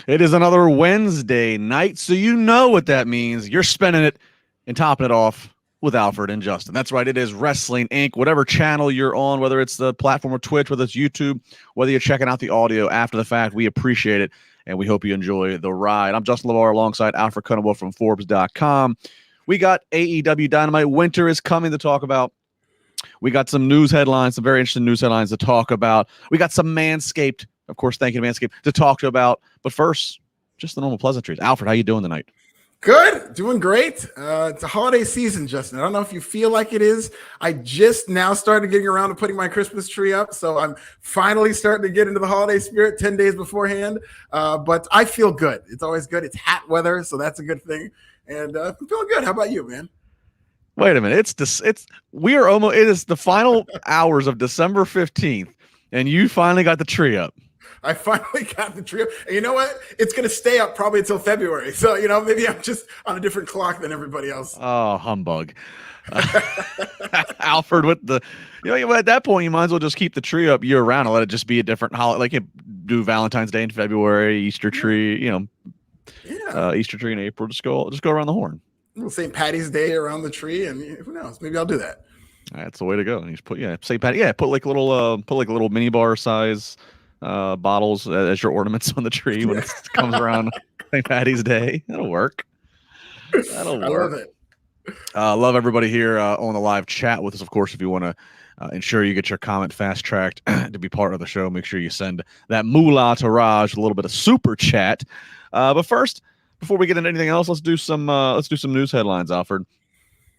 It is another Wednesday night, so you know what that means. You're spending it and topping it off with Alfred and Justin. That's right. It is Wrestling Inc. Whatever channel you're on, whether it's the platform of Twitch, whether it's YouTube, whether you're checking out the audio after the fact, we appreciate it, and we hope you enjoy the ride. I'm Justin LaBar alongside Alfred Konuwa from Forbes.com. We got AEW Dynamite. Winter is coming to talk about. We got some news headlines, some very interesting news headlines to talk about. We got some Manscaped. Of course, thank you to Manscaped, to talk about. But first, just the normal pleasantries. Alfred, how you doing tonight? Good. Doing great. It's a holiday season, Justin. I don't know if you feel like it is. I just now started getting around to putting my Christmas tree up, so I'm finally starting to get into the holiday spirit 10 days beforehand. But I feel good. It's always good. It's hat weather, so that's a good thing. And I'm feeling good. How about you, man? Wait a minute. It is the final hours of December 15th, and you finally got the tree up. I finally got the tree up. And you know what? It's going to stay up probably until February. So, maybe I'm just on a different clock than everybody else. Oh, humbug. Alfred with the, at that point, you might as well just keep the tree up year round and let it just be a different holiday. Like you do Valentine's Day in February, Easter tree, Easter tree in April. Just go around the horn. St. Patty's Day around the tree. And who knows? Maybe I'll do that. That's the way to go. And you just put, St. Patty. Put like little mini bar size bottles as your ornaments on the tree when it comes around St. Patty's Day. That'll work. I love it. Love everybody here on the live chat with us. Of course, if you want to ensure you get your comment fast tracked to be part of the show, make sure you send that moolah to Raj, a little bit of super chat. But first, before we get into anything else, let's do some news headlines, Alfred.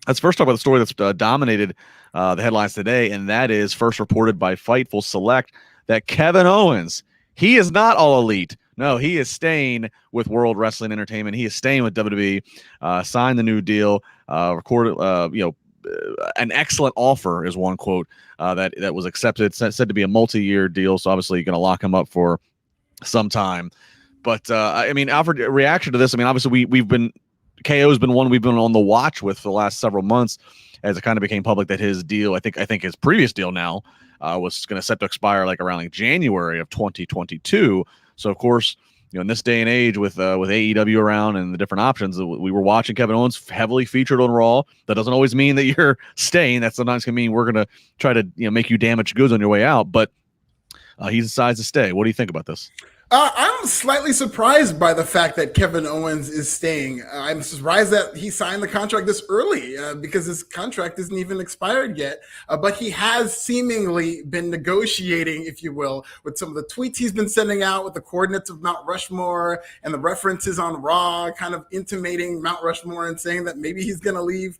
Let's first talk about the story that's dominated the headlines today, and that is first reported by Fightful Select that Kevin Owens, he is not All Elite. No, he is staying with World Wrestling Entertainment. He is staying with WWE. Signed the new deal. Recorded, an excellent offer is one quote that was accepted. Said to be a multi-year deal. So obviously you're going to lock him up for some time. But Alfred, reaction to this. Obviously we've been KO's been one we've been on the watch with for the last several months as it kind of became public that his deal, I think his previous deal now. Was going to set to expire around January of 2022. So of course, in this day and age with AEW around and the different options, we were watching Kevin Owens heavily featured on Raw. That doesn't always mean that you're staying. That sometimes can mean we're going to try to make you damaged goods on your way out. But he decides to stay. What do you think about this? I'm slightly surprised by the fact that Kevin Owens is staying. I'm surprised that he signed the contract this early because his contract isn't even expired yet. But he has seemingly been negotiating, if you will, with some of the tweets he's been sending out with the coordinates of Mount Rushmore and the references on Raw, kind of intimating Mount Rushmore and saying that maybe he's going to leave.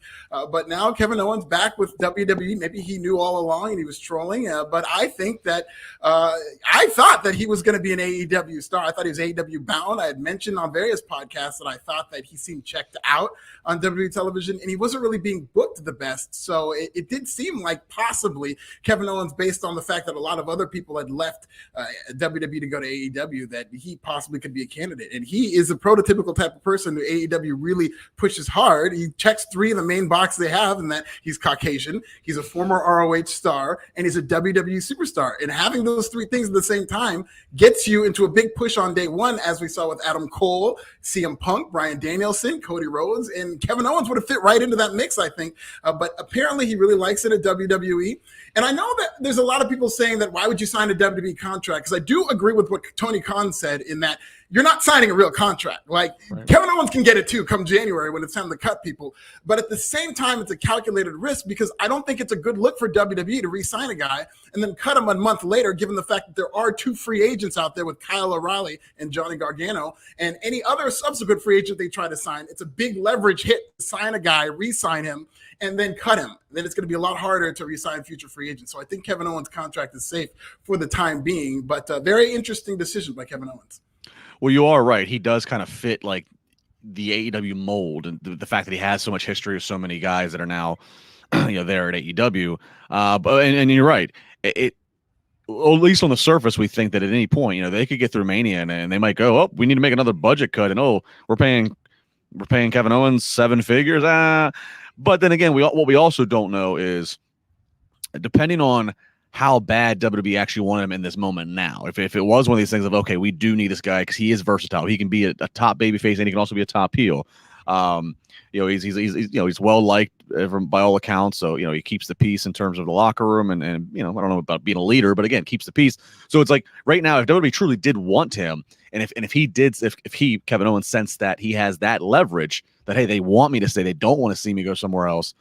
But now Kevin Owens back with WWE. Maybe he knew all along and he was trolling. But I think that I thought that he was going to be an AEW star. I thought he was AEW bound. I had mentioned on various podcasts that I thought that he seemed checked out on WWE television, and he wasn't really being booked the best. So it did seem like possibly Kevin Owens, based on the fact that a lot of other people had left WWE to go to AEW, that he possibly could be a candidate. And he is a prototypical type of person who AEW really pushes hard. He checks 3 of the main boxes they have, and that he's Caucasian, he's a former ROH star, and he's a WWE superstar. And having those 3 things at the same time gets you into a big push on day one, as we saw with Adam Cole, CM Punk, Bryan Danielson, Cody Rhodes, and Kevin Owens would have fit right into that mix, I think. But apparently he really likes it at WWE. And I know that there's a lot of people saying that why would you sign a WWE contract? Because I do agree with what Tony Khan said in that you're not signing a real contract. Right. Kevin Owens can get it too come January when it's time to cut people. But at the same time, it's a calculated risk because I don't think it's a good look for WWE to re-sign a guy and then cut him a month later, given the fact that there are 2 free agents out there with Kyle O'Reilly and Johnny Gargano, and any other subsequent free agent they try to sign. It's a big leverage hit to sign a guy, re-sign him, and then cut him. Then it's going to be a lot harder to re-sign future free agents. So I think Kevin Owens' contract is safe for the time being, but a very interesting decision by Kevin Owens. Well, you are right. He does kind of fit the AEW mold, and the fact that he has so much history with so many guys that are now, there at AEW. And you're right. At least on the surface, we think that at any point, they could get through Mania and they might go, oh, we need to make another budget cut, and we're paying Kevin Owens 7 figures. But then again, what we also don't know is, depending on how bad WWE actually wanted him in this moment now. If it was one of these things of, okay, we do need this guy because he is versatile. He can be a top babyface and he can also be a top heel. He's well liked by all accounts. So, he keeps the peace in terms of the locker room and I don't know about being a leader, but again, keeps the peace. So it's like right now, if WWE truly did want him, and if he, Kevin Owens, sensed that he has that leverage that, hey, they want me to stay, they don't want to see me go somewhere else,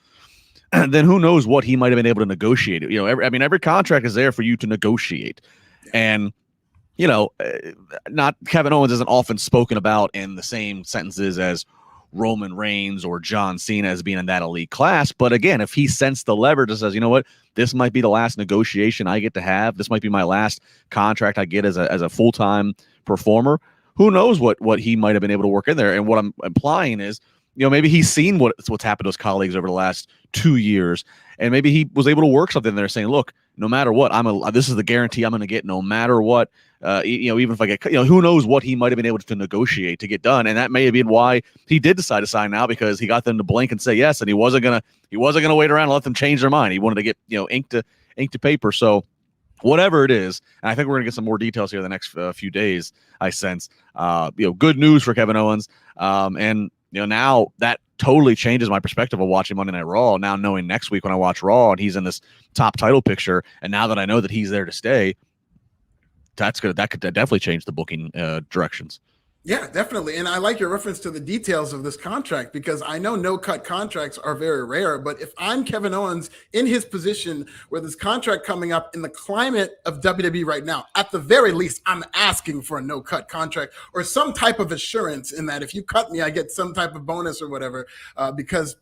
then who knows what he might have been able to negotiate. Every contract is there for you to negotiate. And, not Kevin Owens isn't often spoken about in the same sentences as Roman Reigns or John Cena as being in that elite class. But again, if he sensed the leverage and says, you know what, this might be the last negotiation I get to have, this might be my last contract I get as a full-time performer, who knows what he might have been able to work in there. And what I'm implying is, maybe he's seen what's happened to his colleagues over the last 2 years, and maybe he was able to work something there saying, look, no matter what, this is the guarantee I'm going to get no matter what. Even if I get, who knows what he might have been able to negotiate to get done. And that may have been why he did decide to sign now, because he got them to blink and say yes. And he wasn't going to wait around and let them change their mind. He wanted to get, ink to paper. So whatever it is, and I think we're going to get some more details here the next few days, I sense, good news for Kevin Owens. And now that totally changes my perspective of watching Monday Night Raw. Now knowing next week when I watch Raw and he's in this top title picture, and now that I know that he's there to stay, that could definitely change the booking directions. Yeah, definitely. And I like your reference to the details of this contract, because I know no-cut contracts are very rare, but if I'm Kevin Owens in his position with his contract coming up in the climate of WWE right now, at the very least, I'm asking for a no-cut contract or some type of assurance in that if you cut me, I get some type of bonus or whatever, because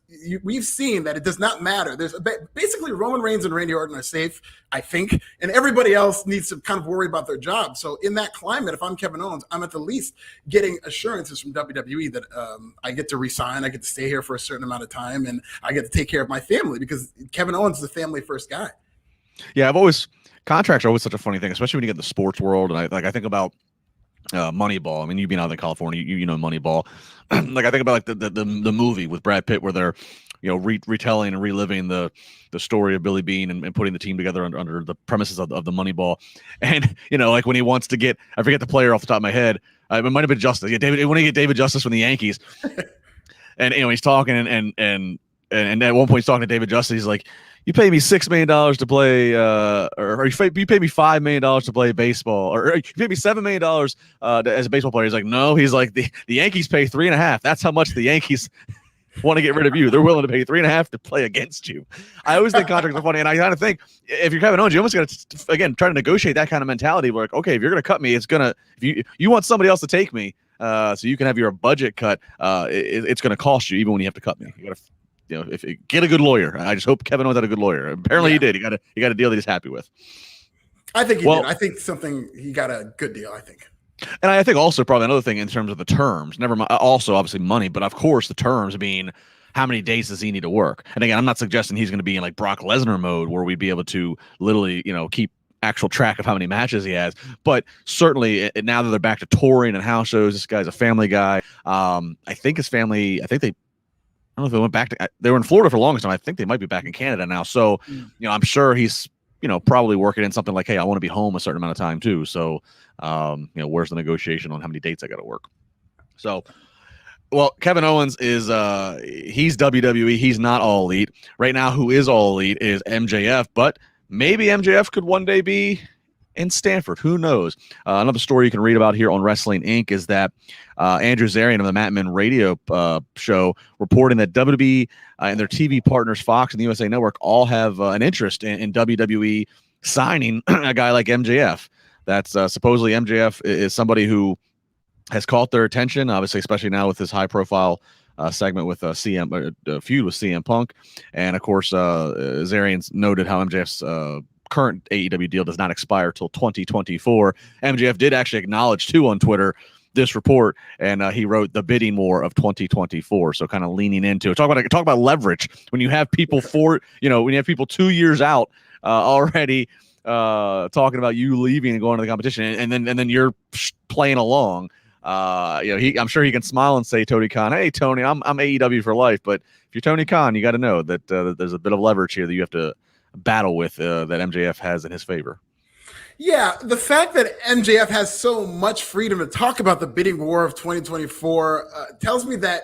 we've seen that it does not matter. There's basically Roman Reigns and Randy Orton are safe, I think, and everybody else needs to kind of worry about their job. So in that climate, if I'm Kevin Owens, I'm at the least getting assurances from WWE that I get to resign, I get to stay here for a certain amount of time, and I get to take care of my family, because Kevin Owens is a family first guy. Yeah, contracts are always such a funny thing, especially when you get in the sports world. And I think about Moneyball. I mean, you being out in California, you know Moneyball. Like I think about like the movie with Brad Pitt where they're retelling and reliving the story of Billy Beane and putting the team together under the premises of the Moneyball. And like when he wants to get, I forget the player off the top of my head. It might have been Justice. Yeah, when he get David Justice from the Yankees, and he's talking and at one point he's talking to David Justice. He's like, "You pay me $6 million to play, or you pay me $5 million to play baseball, or you pay me $7 million as a baseball player." He's like, "No." He's like, the Yankees pay $3.5 million. That's how much the Yankees want to get rid of you. They're willing to pay $3.5 million to play against you. I always think contracts are funny, and I kind of think if you're Kevin Owens, you almost got to again try to negotiate that kind of mentality. Where like, okay, if you're going to cut me, it's gonna if you want somebody else to take me, so you can have your budget cut. It's going to cost you even when you have to cut me. You got to if get a good lawyer. I just hope Kevin Owens had a good lawyer. Apparently he did. He got a deal that he's happy with. I think he did. I think he got a good deal. I think. And I think also probably another thing in terms of the terms, never mind, also obviously money, but of course the terms being how many days does he need to work? And again, I'm not suggesting he's going to be in like Brock Lesnar mode where we'd be able to literally, keep actual track of how many matches he has. But certainly now that they're back to touring and house shows, this guy's a family guy. I think his family, I don't know if they went back to, they were in Florida for the longest time. I think they might be back in Canada now. So, I'm sure he's, probably working in something like, hey, I want to be home a certain amount of time too. So, where's the negotiation on how many dates I got to work? So, well, Kevin Owens is, he's WWE. He's not All Elite. Right now, who is All Elite is MJF, but maybe MJF could one day be in Stanford. Who knows? Another story you can read about here on Wrestling Inc. is that Andrew Zarian of the Matt Men radio show reporting that WWE and their TV partners, Fox and the USA Network, all have an interest in WWE signing a guy like MJF. That's supposedly MJF is somebody who has caught their attention, obviously, especially now with this high-profile segment with feud with CM Punk. And, of course, Zarian's noted how MJF's current AEW deal does not expire till 2024. MJF did actually acknowledge, too, on Twitter this report, and he wrote the bidding war of 2024. So kind of leaning into it. Talk about leverage when you have people when you have people 2 years out already talking about you leaving and going to the competition, and then you're playing along. I'm sure he can smile and say, Tony Khan, hey, Tony, I'm AEW for life. But if you're Tony Khan, you got to know that there's a bit of leverage here that you have to battle with that MJF has in his favor. Yeah, the fact that MJF has so much freedom to talk about the bidding war of 2024 tells me that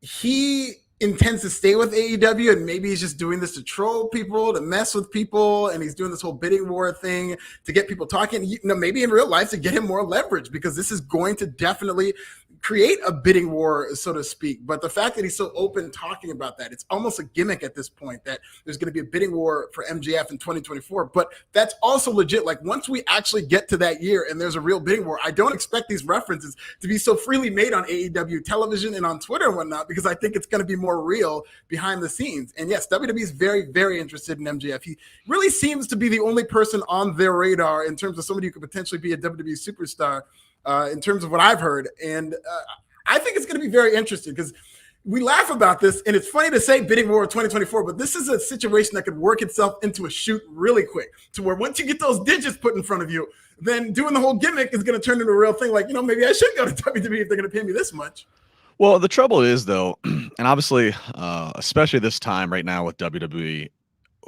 he intends to stay with AEW, and maybe he's just doing this to troll people, to mess with people, and he's doing this whole bidding war thing to get people talking. You know, maybe in real life to get him more leverage, because this is going to definitely create a bidding war, so to speak. But the fact that he's so open talking about that, it's almost a gimmick at this point that there's going to be a bidding war for MJF in 2024. But that's also legit. Like, once we actually get to that year and there's a real bidding war, I don't expect these references to be so freely made on AEW television and on Twitter and whatnot, because I think it's going to be more real behind the scenes. And yes, WWE is very, very interested in MJF. He really seems to be the only person on their radar in terms of somebody who could potentially be a WWE superstar. In terms of what I've heard. And I think it's going to be very interesting, because we laugh about this, and it's funny to say bidding war 2024, but this is a situation that could work itself into a shoot really quick, to where once you get those digits put in front of you, then doing the whole gimmick is going to turn into a real thing. Like, maybe I should go to WWE if they're going to pay me this much. Well, the trouble is, though, and obviously, especially this time right now with WWE,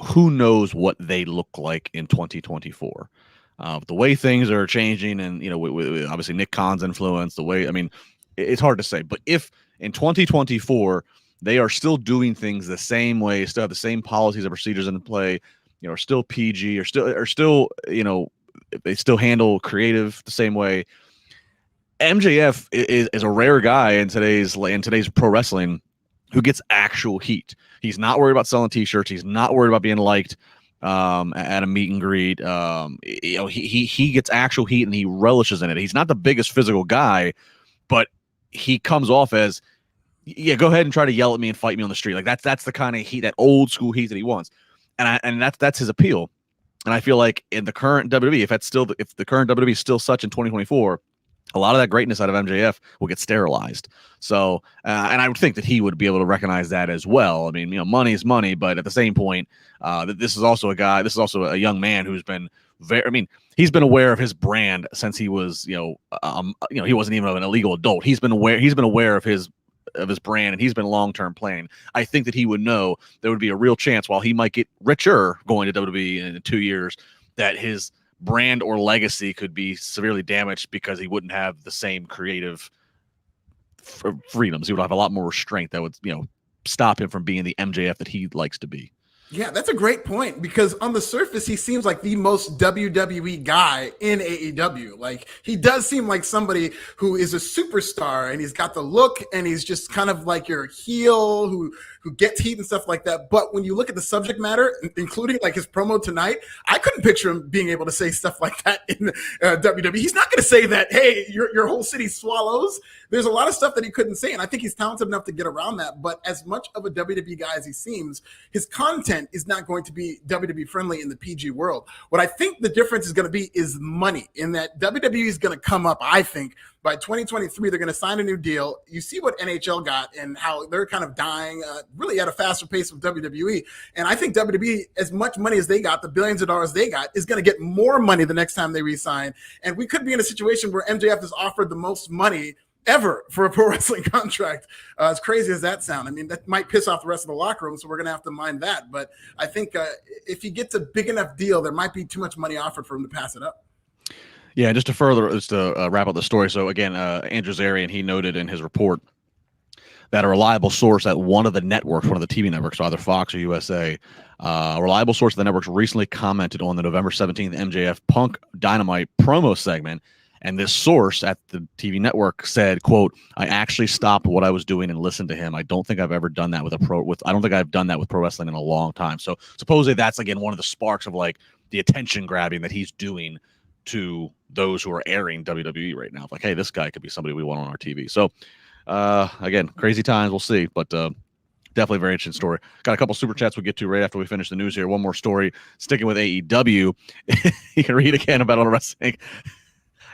who knows what they look like in 2024. The way things are changing, and with obviously Nick Khan's influence, it's hard to say. But if in 2024 they are still doing things the same way, still have the same policies and procedures in play, are still PG, or still they still handle creative the same way. MJF is a rare guy in today's pro wrestling who gets actual heat. He's not worried about selling T-shirts. He's not worried about being liked at a meet and greet. He gets actual heat, and he relishes in it. He's not the biggest physical guy, but he comes off as, yeah, go ahead and try to yell at me and fight me on the street. Like, that's the kind of heat, that old school heat that he wants, and that's his appeal. And I feel like in the current WWE, if the current WWE is still such in 2024, a lot of that greatness out of MJF will get sterilized. So, and I would think that he would be able to recognize that as well. I mean, money is money, but at the same point, this is also a young man who's been he's been aware of his brand since he was, he wasn't even an illegal adult. He's been aware of his brand, and he's been long-term planning. I think that he would know there would be a real chance, while he might get richer going to WWE in 2 years, that his brand or legacy could be severely damaged because he wouldn't have the same creative freedoms. He would have a lot more restraint that would, stop him from being the MJF that he likes to be. Yeah, that's a great point, because on the surface, he seems like the most WWE guy in AEW. Like, he does seem like somebody who is a superstar, and he's got the look, and he's just kind of like your heel who gets heat and stuff like that. But when you look at the subject matter, including like his promo tonight, I couldn't picture him being able to say stuff like that in WWE. He's not going to say that, hey, your whole city swallows. There's a lot of stuff that he couldn't say, and I think he's talented enough to get around that. But as much of a WWE guy as he seems, his content is not going to be WWE friendly in the PG world. What I think the difference is going to be is money, in that WWE is going to come up, I think, by 2023, they're going to sign a new deal. You see what NHL got and how they're kind of dying really at a faster pace with WWE. And I think WWE, as much money as they got, the billions of dollars they got, is going to get more money the next time they re-sign. And we could be in a situation where MJF is offered the most money ever for a pro wrestling contract. As crazy as that sounds, I mean, that might piss off the rest of the locker room, so we're going to have to mind that. But I think if he gets a big enough deal, there might be too much money offered for him to pass it up. Yeah, just to wrap up the story. So again, Andrew Zarian, he noted in his report that a reliable source at one of the networks, one of the TV networks, either Fox or USA, a reliable source of the networks recently commented on the November 17th MJF Punk Dynamite promo segment. And this source at the TV network said, quote, "I actually stopped what I was doing and listened to him. I don't think I've ever done that I don't think I've done that with pro wrestling in a long time." So supposedly that's, again, one of the sparks of like the attention grabbing that he's doing to those who are airing WWE right now. Like, hey, this guy could be somebody we want on our TV. So again, crazy times, we'll see, but definitely a very interesting story. Got a couple super chats we'll get to right after we finish the news here. One more story sticking with AEW. You can read again about all the wrestling.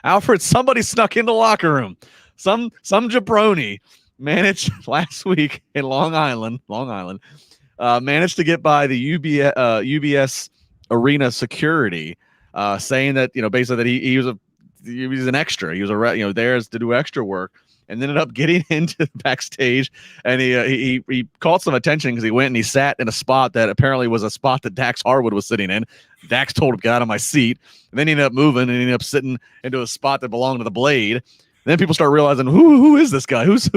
Alfred, somebody snuck in the locker room. Some jabroni managed last week in Long Island, managed to get by the UBS arena security, saying that, basically that he was an extra. He was there to do extra work. and ended up getting into backstage, and he caught some attention because he went and he sat in a spot that apparently was a spot that Dax Harwood was sitting in. Dax told him, get out of my seat. And then he ended up moving and he ended up sitting into a spot that belonged to the Blade. And then people start realizing, who is this guy? Who's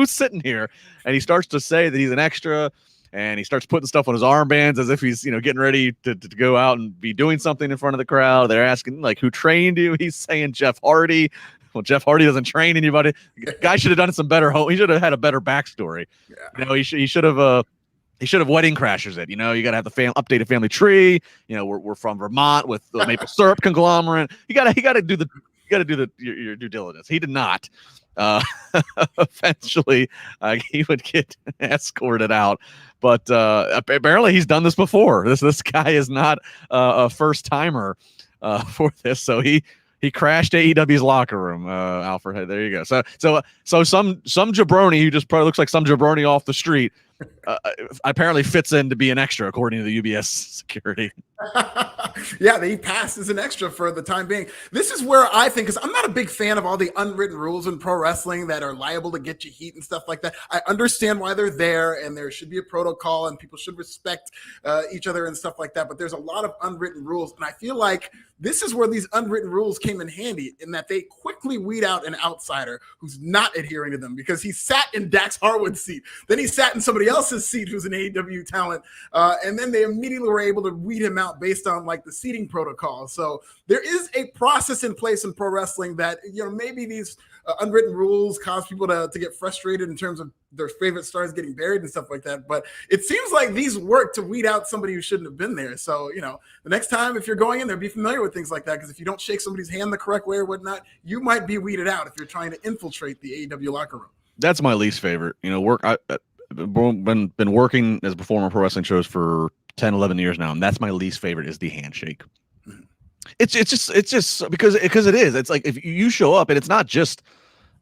sitting here? And he starts to say that he's an extra, and he starts putting stuff on his armbands as if he's, getting ready to go out and be doing something in front of the crowd. They're asking, like, who trained you? He's saying Jeff Hardy. Well, Jeff Hardy doesn't train anybody. Guy should have done some better. He should have had a better backstory. Yeah. He should have. He should have wedding crashers it. You got to have the updated family tree. We're from Vermont with the maple syrup conglomerate. You got to do your due diligence. He did not. Eventually, he would get escorted out. But apparently, he's done this before. This guy is not a first timer for this. So he crashed AEW's locker room. Alfred, there you go. So some jabroni who just probably looks like some jabroni off the street. Apparently fits in to be an extra according to the UBS security. Yeah, he passed as an extra for the time being. This is where I think, because I'm not a big fan of all the unwritten rules in pro wrestling that are liable to get you heat and stuff like that. I understand why they're there, and there should be a protocol, and people should respect each other and stuff like that. But there's a lot of unwritten rules, and I feel like this is where these unwritten rules came in handy, in that they quickly weed out an outsider who's not adhering to them, because he sat in Dax Harwood's seat. Then he sat in somebody else's seat who's an AEW talent. And then they immediately were able to weed him out based on like the seating protocol. So there is a process in place in pro wrestling that, maybe these unwritten rules cause people to get frustrated in terms of their favorite stars getting buried and stuff like that. But it seems like these work to weed out somebody who shouldn't have been there. So, the next time if you're going in there, be familiar with things like that. Because if you don't shake somebody's hand the correct way or whatnot, you might be weeded out if you're trying to infiltrate the AEW locker room. That's my least favorite. Been working as a performer on pro wrestling shows for 10, 11 years now, and that's my least favorite is the handshake. Mm-hmm. It's just because it is. It's like if you show up and it's not just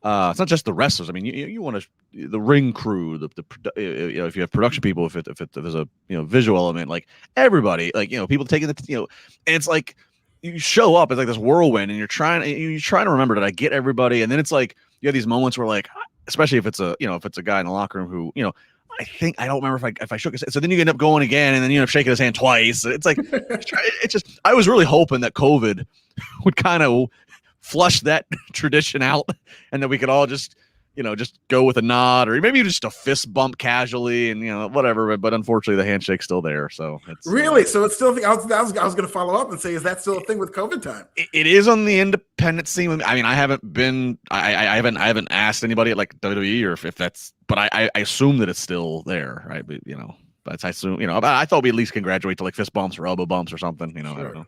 the wrestlers. I mean, you want the ring crew, if you have production people, if there's a visual element, like everybody, like people taking and it's like you show up, it's like this whirlwind, and you're trying to remember, did I get everybody? And then it's like you have these moments where, like, especially if it's a guy in the locker room who I don't remember if I shook his hand. So then you end up going again, and then you end up shaking his hand twice. It's like it's just, I was really hoping that COVID would kind of flush that tradition out, and that we could all just go with a nod, or maybe just a fist bump casually, and whatever. But unfortunately, the handshake's still there. So it's really, so it's still. I was going to follow up and say, is that still a thing with COVID time? It is on the independent scene. I mean, I haven't asked anybody at like WWE or if that's, but I assume that it's still there, right? But but I assume I thought we at least can graduate to like fist bumps or elbow bumps or something. Sure. I don't know.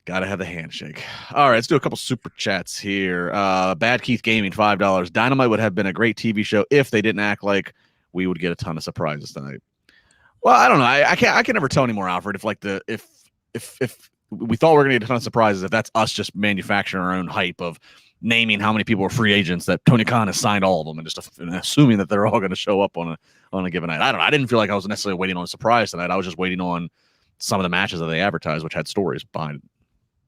Gotta have the handshake. All right, let's do a couple super chats here. Bad Keith Gaming, $5. Dynamite would have been a great TV show if they didn't act like we would get a ton of surprises tonight. Well, I don't know. I can never tell anymore, Alfred. If we thought we were gonna get a ton of surprises, if that's us just manufacturing our own hype of naming how many people are free agents, that Tony Khan has signed all of them, and just assuming that they're all going to show up on a given night. I don't know. I didn't feel like I was necessarily waiting on a surprise tonight. I was just waiting on some of the matches that they advertised, which had stories behind it.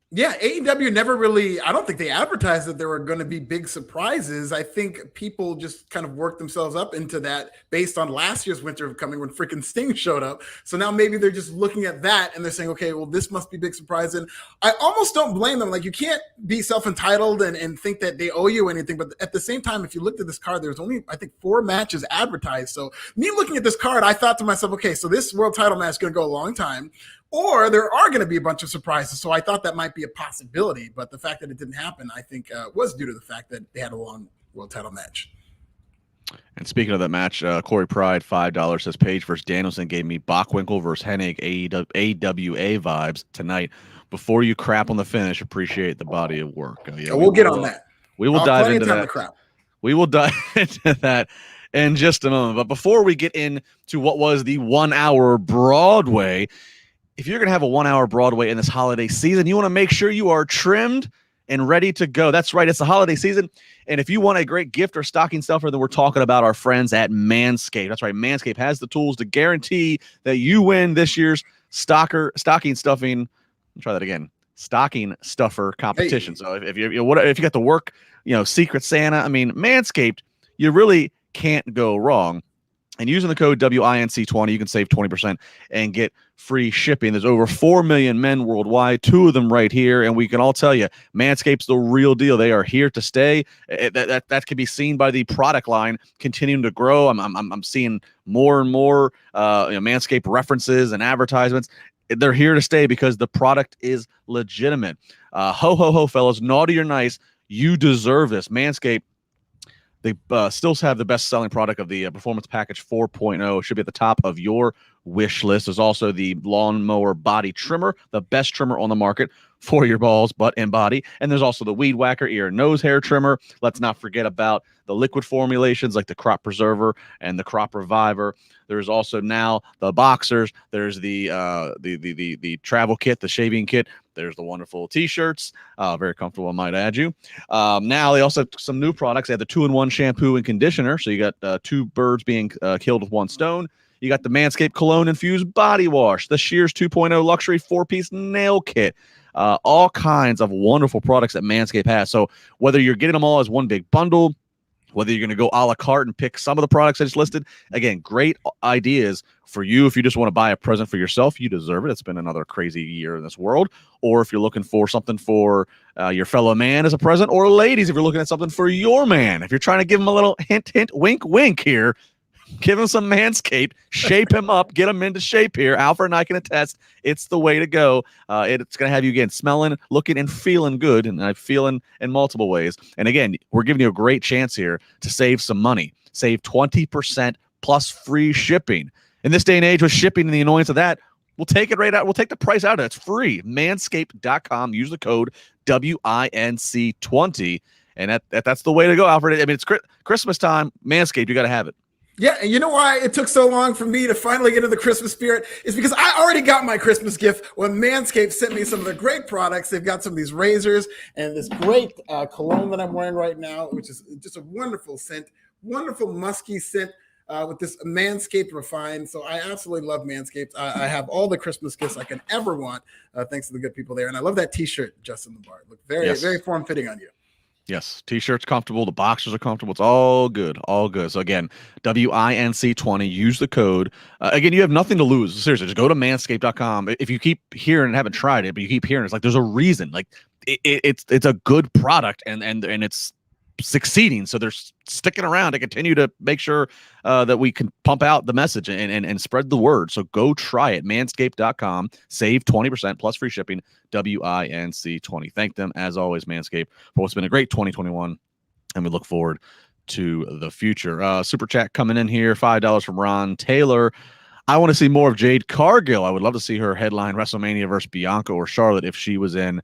Yeah, AEW never really, I don't think they advertised that there were going to be big surprises. I think people just kind of worked themselves up into that based on last year's Winter of Coming when freaking Sting showed up. So now maybe they're just looking at that and they're saying, okay, well, this must be big surprise. And I almost don't blame them. Like, you can't be self-entitled and think that they owe you anything. But at the same time, if you looked at this card, there's only, I think, 4 matches advertised. So me looking at this card, I thought to myself, okay, so this world title match is going to go a long time, or there are going to be a bunch of surprises. So I thought that might be a possibility, but the fact that it didn't happen, I think, was due to the fact that they had a long world title match. And speaking of that match, Corey Pride, $5, says Page versus Danielson gave me Bockwinkel versus Hennig AWA vibes tonight. Before you crap on the finish, appreciate the body of work. Yeah, we'll get on that. We will dive into that. We will dive into that in just a moment. But before we get into what was the 1 hour Broadway, if you're going to have a 1 hour Broadway in this holiday season, you want to make sure you are trimmed and ready to go. That's right. It's the holiday season. And if you want a great gift or stocking stuffer, then we're talking about our friends at Manscaped. That's right. Manscaped has the tools to guarantee that you win this year's stocking stuffing. I'll try that again. Stocking stuffer competition. Hey. So if you got the work, Secret Santa. I mean, Manscaped, you really can't go wrong. And using the code WINC20, you can save 20% and get free shipping. There's over 4 million men worldwide, 2 of them right here. And we can all tell you, Manscaped's the real deal. They are here to stay. That can be seen by the product line continuing to grow. I'm seeing more and more Manscaped references and advertisements. They're here to stay because the product is legitimate. Ho, ho, ho, fellas, naughty or nice, you deserve this. Manscaped, they still have the best-selling product of the Performance Package 4.0. Should be at the top of your wish list. There's also the Lawnmower Body Trimmer, the best trimmer on the market for your balls, butt, and body. And there's also the Weed Whacker Ear and Nose Hair Trimmer. Let's not forget about the liquid formulations like the Crop Preserver and the Crop Reviver. There's also now the Boxers. There's the travel kit, the shaving kit. There's the wonderful T-shirts. Very comfortable, I might add you. Now they also have some new products. They have the 2-in-1 shampoo and conditioner. So you got 2 birds being killed with 1 stone. You got the Manscaped Cologne Infused Body Wash, the Shears 2.0 Luxury 4-piece Nail Kit. All kinds of wonderful products that Manscaped has. So whether you're getting them all as one big bundle, whether you're going to go a la carte and pick some of the products I just listed, again, great ideas for you. If you just want to buy a present for yourself, you deserve it. It's been another crazy year in this world. Or if you're looking for something for your fellow man as a present, or ladies, if you're looking at something for your man, if you're trying to give him a little hint, hint, wink, wink here, give him some Manscaped, shape him up, get him into shape here. Alfred and I can attest it's the way to go. It's going to have you, again, smelling, looking, and feeling good, and I feel in multiple ways. And again, we're giving you a great chance here to save some money. Save 20% plus free shipping. In this day and age with shipping and the annoyance of that, we'll take it right out. We'll take the price out of it. It's free. Manscaped.com. Use the code WINC20. And that's the way to go, Alfred. I mean, it's Christmas time. Manscaped, you got to have it. Yeah, and you know why it took so long for me to finally get into the Christmas spirit is because I already got my Christmas gift when Manscaped sent me some of the great products. They've got some of these razors and this great cologne that I'm wearing right now, which is just a wonderful scent, wonderful musky scent with this Manscaped Refined. So I absolutely love Manscaped. I have all the Christmas gifts I can ever want, thanks to the good people there. And I love that T-shirt, Justin LaBar. Look very form-fitting on you. Yes, T-shirt's comfortable. The boxers are comfortable. It's all good, all good. So again, WINC20. Use the code. Again, you have nothing to lose. Seriously, just go to manscaped.com. If you keep hearing and haven't tried it, but you keep hearing, it's like there's a reason. Like it's a good product and it's succeeding. So they're sticking around to continue to make sure that we can pump out the message and spread the word. So go try it. Manscaped.com. Save 20% plus free shipping. WINC20. Thank them, as always, Manscaped, for what's been a great 2021. And we look forward to the future. Super chat coming in here. $5 from Ron Taylor. I want to see more of Jade Cargill. I would love to see her headline WrestleMania versus Bianca or Charlotte if she was in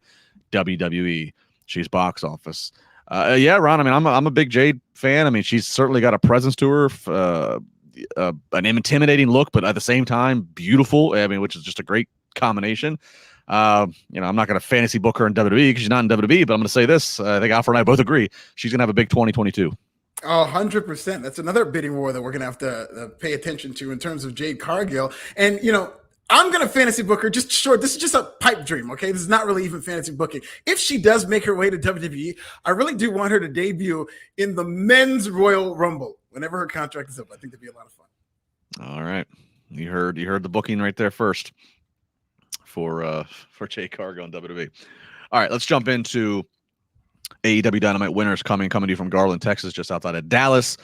WWE. She's box office. Yeah, Ron. I mean, I'm a big Jade fan. I mean, she's certainly got a presence to her, an intimidating look, but at the same time, beautiful. I mean, which is just a great combination. I'm not going to fantasy book her in WWE because she's not in WWE, but I'm going to say this. I think Alfred and I both agree. She's going to have a big 2022. 100%. That's another bidding war that we're going to have to pay attention to in terms of Jade Cargill. And, I'm going to fantasy book her just short. This is just a pipe dream, okay? This is not really even fantasy booking. If she does make her way to WWE, I really do want her to debut in the Men's Royal Rumble whenever her contract is up. I think that'd be a lot of fun. All right. You heard the booking right there first for Jade Cargill and WWE. All right, let's jump into AEW Dynamite winners coming to you from Garland, Texas, just outside of Dallas.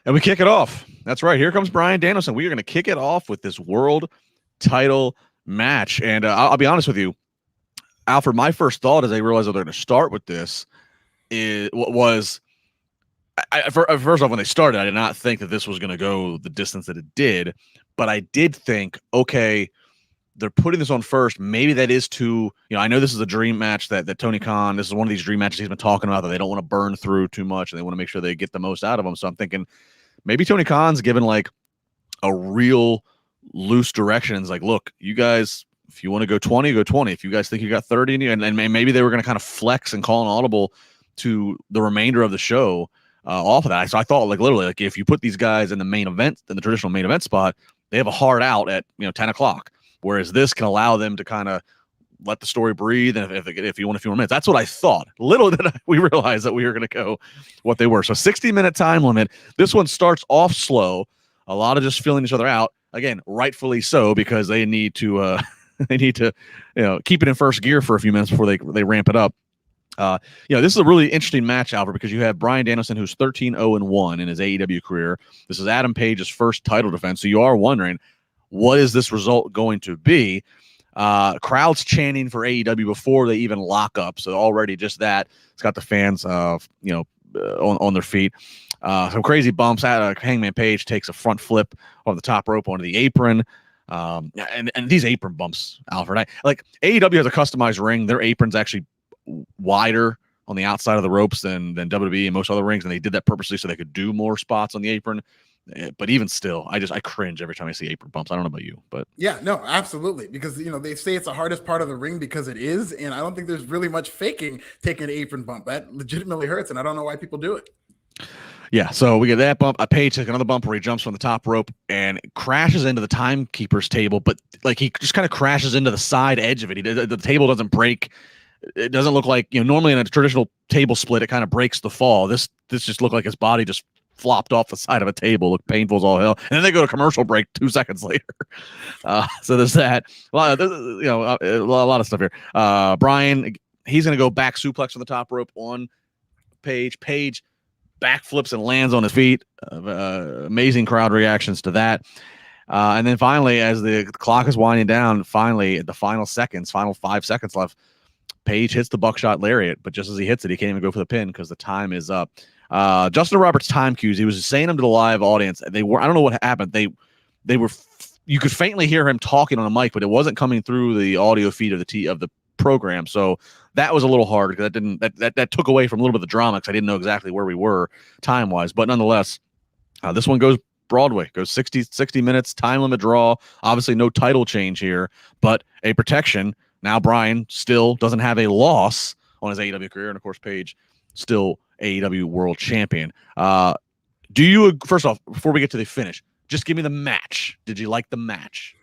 And we kick it off. That's right. Here comes Bryan Danielson. We are going to kick it off with this world title match. And I'll be honest with you, Alfred, my first thought as I realized that they're going to start with this was first off, when they started, I did not think that this was going to go the distance that it did, but I did think, okay, they're putting this on first. Maybe that is I know this is a dream match that Tony Khan, this is one of these dream matches he's been talking about that they don't want to burn through too much and they want to make sure they get the most out of them. So I'm thinking maybe Tony Khan's given like a real loose directions, like, look, you guys, if you want to go 20, go 20. If you guys think you got 30 in you, and maybe they were going to kind of flex and call an audible to the remainder of the show off of that. So I thought, like, literally, like, if you put these guys in the main event, in the traditional main event spot, they have a hard out at 10 o'clock. Whereas this can allow them to kind of let the story breathe, and if you want a few more minutes. That's what I thought. Little did we realize that we were going to go what they were. So 60-minute time limit. This one starts off slow. A lot of just feeling each other out. Again, rightfully so, because they need to keep it in first gear for a few minutes before they ramp it up. This is a really interesting match, Alfred, because you have Bryan Danielson, who's 13-0-1 in his AEW career. This is Adam Page's first title defense. So you are wondering, what is this result going to be? Crowds chanting for AEW before they even lock up. So already just that, it's got the fans, on their feet. Some crazy bumps. Hangman Page takes a front flip on the top rope onto the apron. And these apron bumps, Alfred, AEW has a customized ring. Their apron's actually wider on the outside of the ropes than WWE and most other rings, and they did that purposely so they could do more spots on the apron. But even still, I cringe every time I see apron bumps. I don't know about you, but yeah, no, absolutely, because they say it's the hardest part of the ring because it is, and I don't think there's really much faking taking an apron bump. That legitimately hurts, and I don't know why people do it. Yeah, so we get that bump. Page takes another bump where he jumps from the top rope and crashes into the timekeeper's table, but he just kind of crashes into the side edge of it. The table doesn't break. It doesn't look like, normally in a traditional table split, it kind of breaks the fall. This just looked like his body just flopped off the side of a table. Looked painful as all hell. And then they go to commercial break 2 seconds later. So there's that. A lot of stuff here. Bryan, he's going to go back suplex on the top rope on Page. Page backflips and lands on his feet. Amazing crowd reactions to that. And then finally, as the clock is winding down, at the final 5 seconds left, Page hits the buckshot lariat, but just as he hits it, he can't even go for the pin because the time is up. Justin Roberts' time cues, he was saying them to the live audience. I don't know what happened. They were, you could faintly hear him talking on a mic, but it wasn't coming through the audio feed of the program. So that was a little hard because that took away from a little bit of the drama because I didn't know exactly where we were time wise. But nonetheless, this one goes Broadway, goes 60 minutes, time limit draw. Obviously, no title change here, but a protection. Now Bryan still doesn't have a loss on his AEW career, and of course Page still AEW World Champion. First off, before we get to the finish, just give me the match. Did you like the match?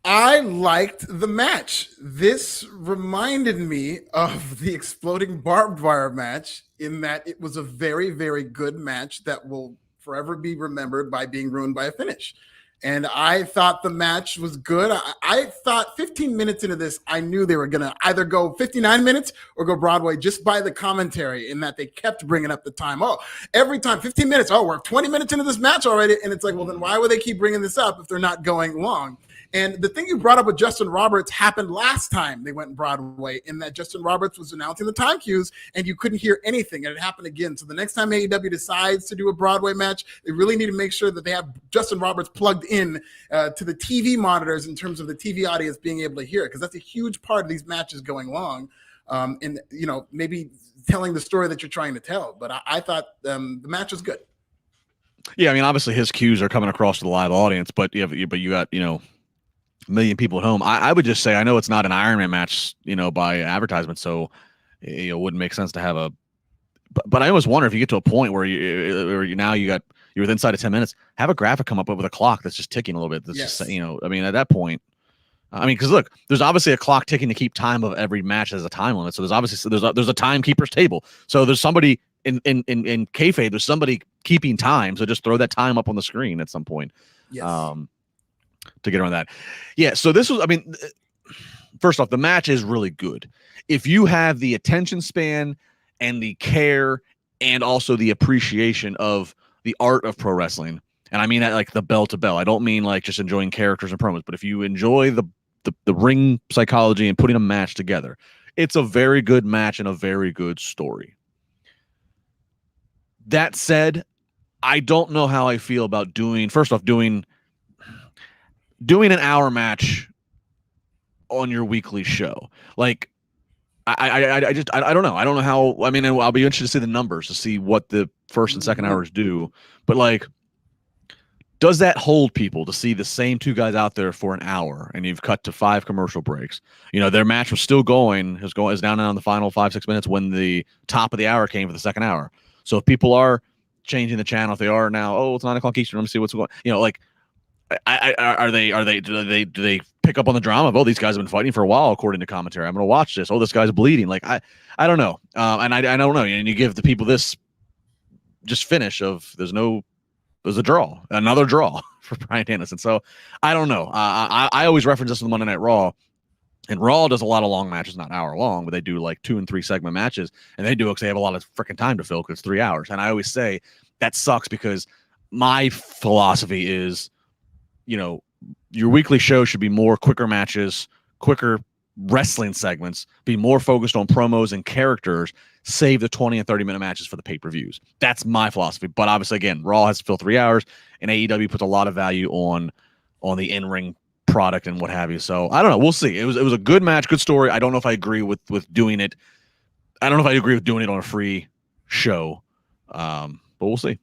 I liked the match. This reminded me of the exploding barbed wire match in that it was a very, very good match that will forever be remembered by being ruined by a finish. And I thought the match was good. I thought 15 minutes into this, I knew they were going to either go 59 minutes or go Broadway just by the commentary, in that they kept bringing up the time. Oh, every time, 15 minutes. Oh, we're 20 minutes into this match already. And it's like, well, then why would they keep bringing this up if they're not going long? And the thing you brought up with Justin Roberts happened last time they went Broadway, in that Justin Roberts was announcing the time cues and you couldn't hear anything. And it happened again. So the next time AEW decides to do a Broadway match, they really need to make sure that they have Justin Roberts plugged in to the TV monitors in terms of the TV audience being able to hear it, because that's a huge part of these matches going long. And, maybe telling the story that you're trying to tell. But I thought the match was good. Yeah, I mean, obviously his cues are coming across to the live audience, but you got, a million people at home. I would just say, I know it's not an Iron Man match, by advertisement, so it wouldn't make sense to have a. But I always wonder if you get to a point where you're within inside of 10 minutes, have a graphic come up with a clock that's just ticking a little bit. That's yes. just, at that point, because look, there's obviously a clock ticking to keep time of every match as a time limit. So there's obviously there's a timekeeper's table. So there's somebody in kayfabe, there's somebody keeping time. So just throw that time up on the screen at some point. Yes. To get around that. Yeah, so this was, first off, the match is really good. If you have the attention span and the care and also the appreciation of the art of pro wrestling, and I mean that like the bell to bell. I don't mean like just enjoying characters and promos, but if you enjoy the ring psychology and putting a match together, it's a very good match and a very good story. That said, I don't know how I feel about doing an hour match on your weekly show. Like, I don't know. I don't know how. I'll be interested to see the numbers to see what the first and second hours do. But like, does that hold people to see the same two guys out there for an hour and you've cut to 5 commercial breaks? Their match was still going. Is down on the final 5-6 minutes when the top of the hour came for the second hour. So if people are changing the channel, if they are now, it's 9 o'clock Eastern, let me see what's going on. Are they do they pick up on the drama of, oh, these guys have been fighting for a while according to commentary, I'm gonna watch this, oh, this guy's bleeding, like I don't know, and I don't know, and you give the people this just finish of there's a draw, another draw for Bryan Danielson. So I don't know. I always reference this in the Monday Night Raw, and Raw does a lot of long matches, not hour long, but they do like 2 and 3 segment matches, and they do it because they have a lot of freaking time to fill because it's 3 hours. And I always say that sucks because my philosophy is, you know, your weekly show should be more quicker matches, quicker wrestling segments, be more focused on promos and characters, save the 20 and 30-minute matches for the pay-per-views. That's my philosophy. But obviously, again, Raw has to fill 3 hours, and AEW puts a lot of value on the in-ring product and what have you. So I don't know. We'll see. It was a good match, good story. I don't know if I agree with doing it. I don't know if I agree with doing it on a free show, but we'll see.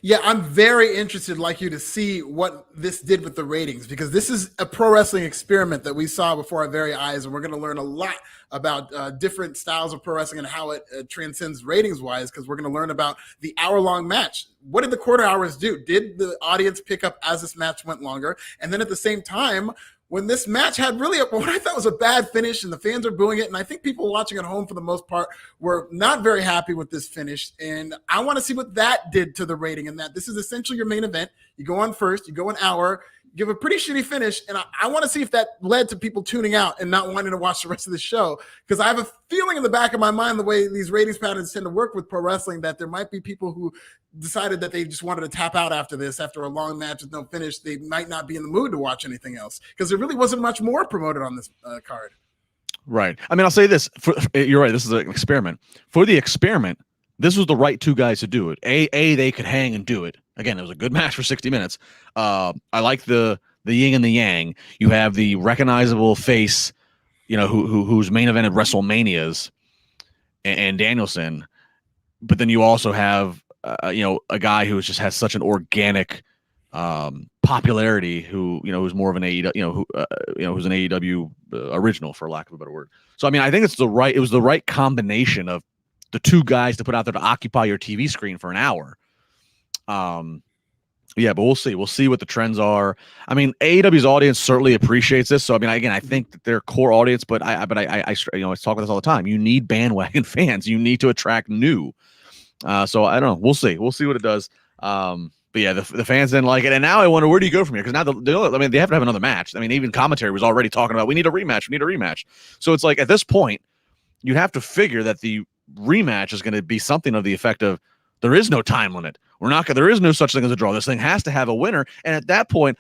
Yeah, I'm very interested, like you, to see what this did with the ratings, because this is a pro wrestling experiment that we saw before our very eyes, and we're going to learn a lot about different styles of pro wrestling and how it transcends ratings-wise, because we're going to learn about the hour-long match. What did the quarter hours do? Did the audience pick up as this match went longer? And then at the same time, when this match had really what I thought was a bad finish and the fans are booing it, and I think people watching at home for the most part were not very happy with this finish, and I want to see what that did to the rating, and that this is essentially your main event. You go on first, you go an hour, give a pretty shitty finish, and I want to see if that led to people tuning out and not wanting to watch the rest of the show, because I have a feeling in the back of my mind, the way these ratings patterns tend to work with pro wrestling, that there might be people who decided that they just wanted to tap out after this, after a long match with no finish. They might not be in the mood to watch anything else, because there really wasn't much more promoted on this card. Right. I mean, I'll say this. You're right. This is an experiment. For the experiment, this was the right two guys to do it. They could hang and do it. Again, it was a good match for 60 minutes. I like the yin and the yang. You have the recognizable face, you know, who's main evented WrestleManias, and Danielson, but then you also have you know, a guy who just has such an organic popularity, who's more of an AEW, who's an AEW original, for lack of a better word. So I mean, I think it was the right combination of the two guys to put out there to occupy your TV screen for an hour. Yeah, but we'll see. We'll see what the trends are. I mean, AEW's audience certainly appreciates this. So I mean, again, I think that their core audience, but I you know, I talk about this all the time. You need bandwagon fans. You need to attract new. So I don't know. We'll see. We'll see what it does. But yeah, the fans didn't like it, and now I wonder, where do you go from here? Because now I mean, they have to have another match. I mean, even commentary was already talking about, we need a rematch. We need a rematch. So it's like, at this point, you'd have to figure that the rematch is going to be something of the effect of, there is no time limit. There is no such thing as a draw. This thing has to have a winner. And at that point,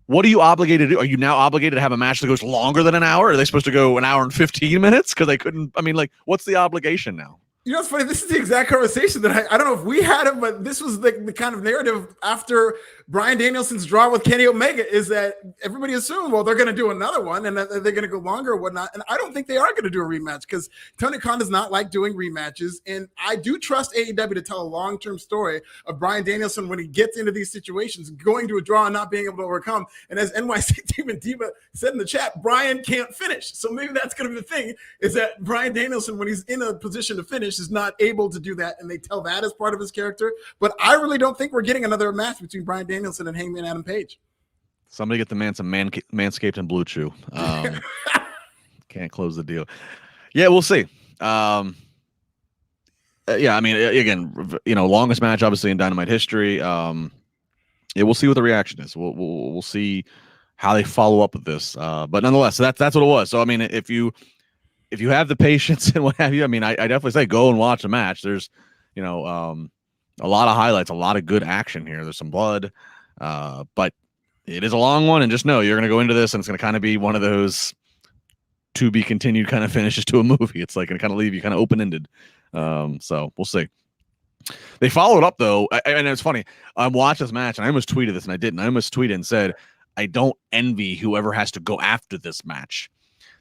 what are you obligated to do? Are you now obligated to have a match that goes longer than an hour? Are they supposed to go an hour and 15 minutes? Because they couldn't. I mean, like, what's the obligation now? You know, it's funny. This is the exact conversation that I don't know if we had it, but this was the kind of narrative after Bryan Danielson's draw with Kenny Omega, is that everybody assumed, well, they're going to do another one and that they're going to go longer or whatnot. And I don't think they are going to do a rematch, because Tony Khan does not like doing rematches. And I do trust AEW to tell a long-term story of Bryan Danielson when he gets into these situations, going to a draw and not being able to overcome. And as NYC Demon Diva said in the chat, Bryan can't finish. So maybe that's going to be the thing, is that Bryan Danielson, when he's in a position to finish, is not able to do that, and they tell that as part of his character. But I really don't think we're getting another match between Bryan Danielson and Hangman Adam Page. Somebody get the man some Manscaped and Blue Chew. Can't close the deal. Yeah, we'll see. Yeah, I mean, again, you know, longest match obviously in Dynamite history. Yeah, we'll see what the reaction is. We'll see how they follow up with this. But nonetheless, that's what it was. So I mean, if you have the patience and what have you, I mean, I definitely say go and watch a match. There's, you know, a lot of highlights, a lot of good action here. There's some blood, but it is a long one. And just know you're going to go into this, and it's going to kind of be one of those to be continued kind of finishes to a movie. It's like going to kind of leave you kind of open-ended. So we'll see. They followed up though, and it's funny. I watched this match, and I almost tweeted this, and I didn't. I almost tweeted and said, I don't envy whoever has to go after this match.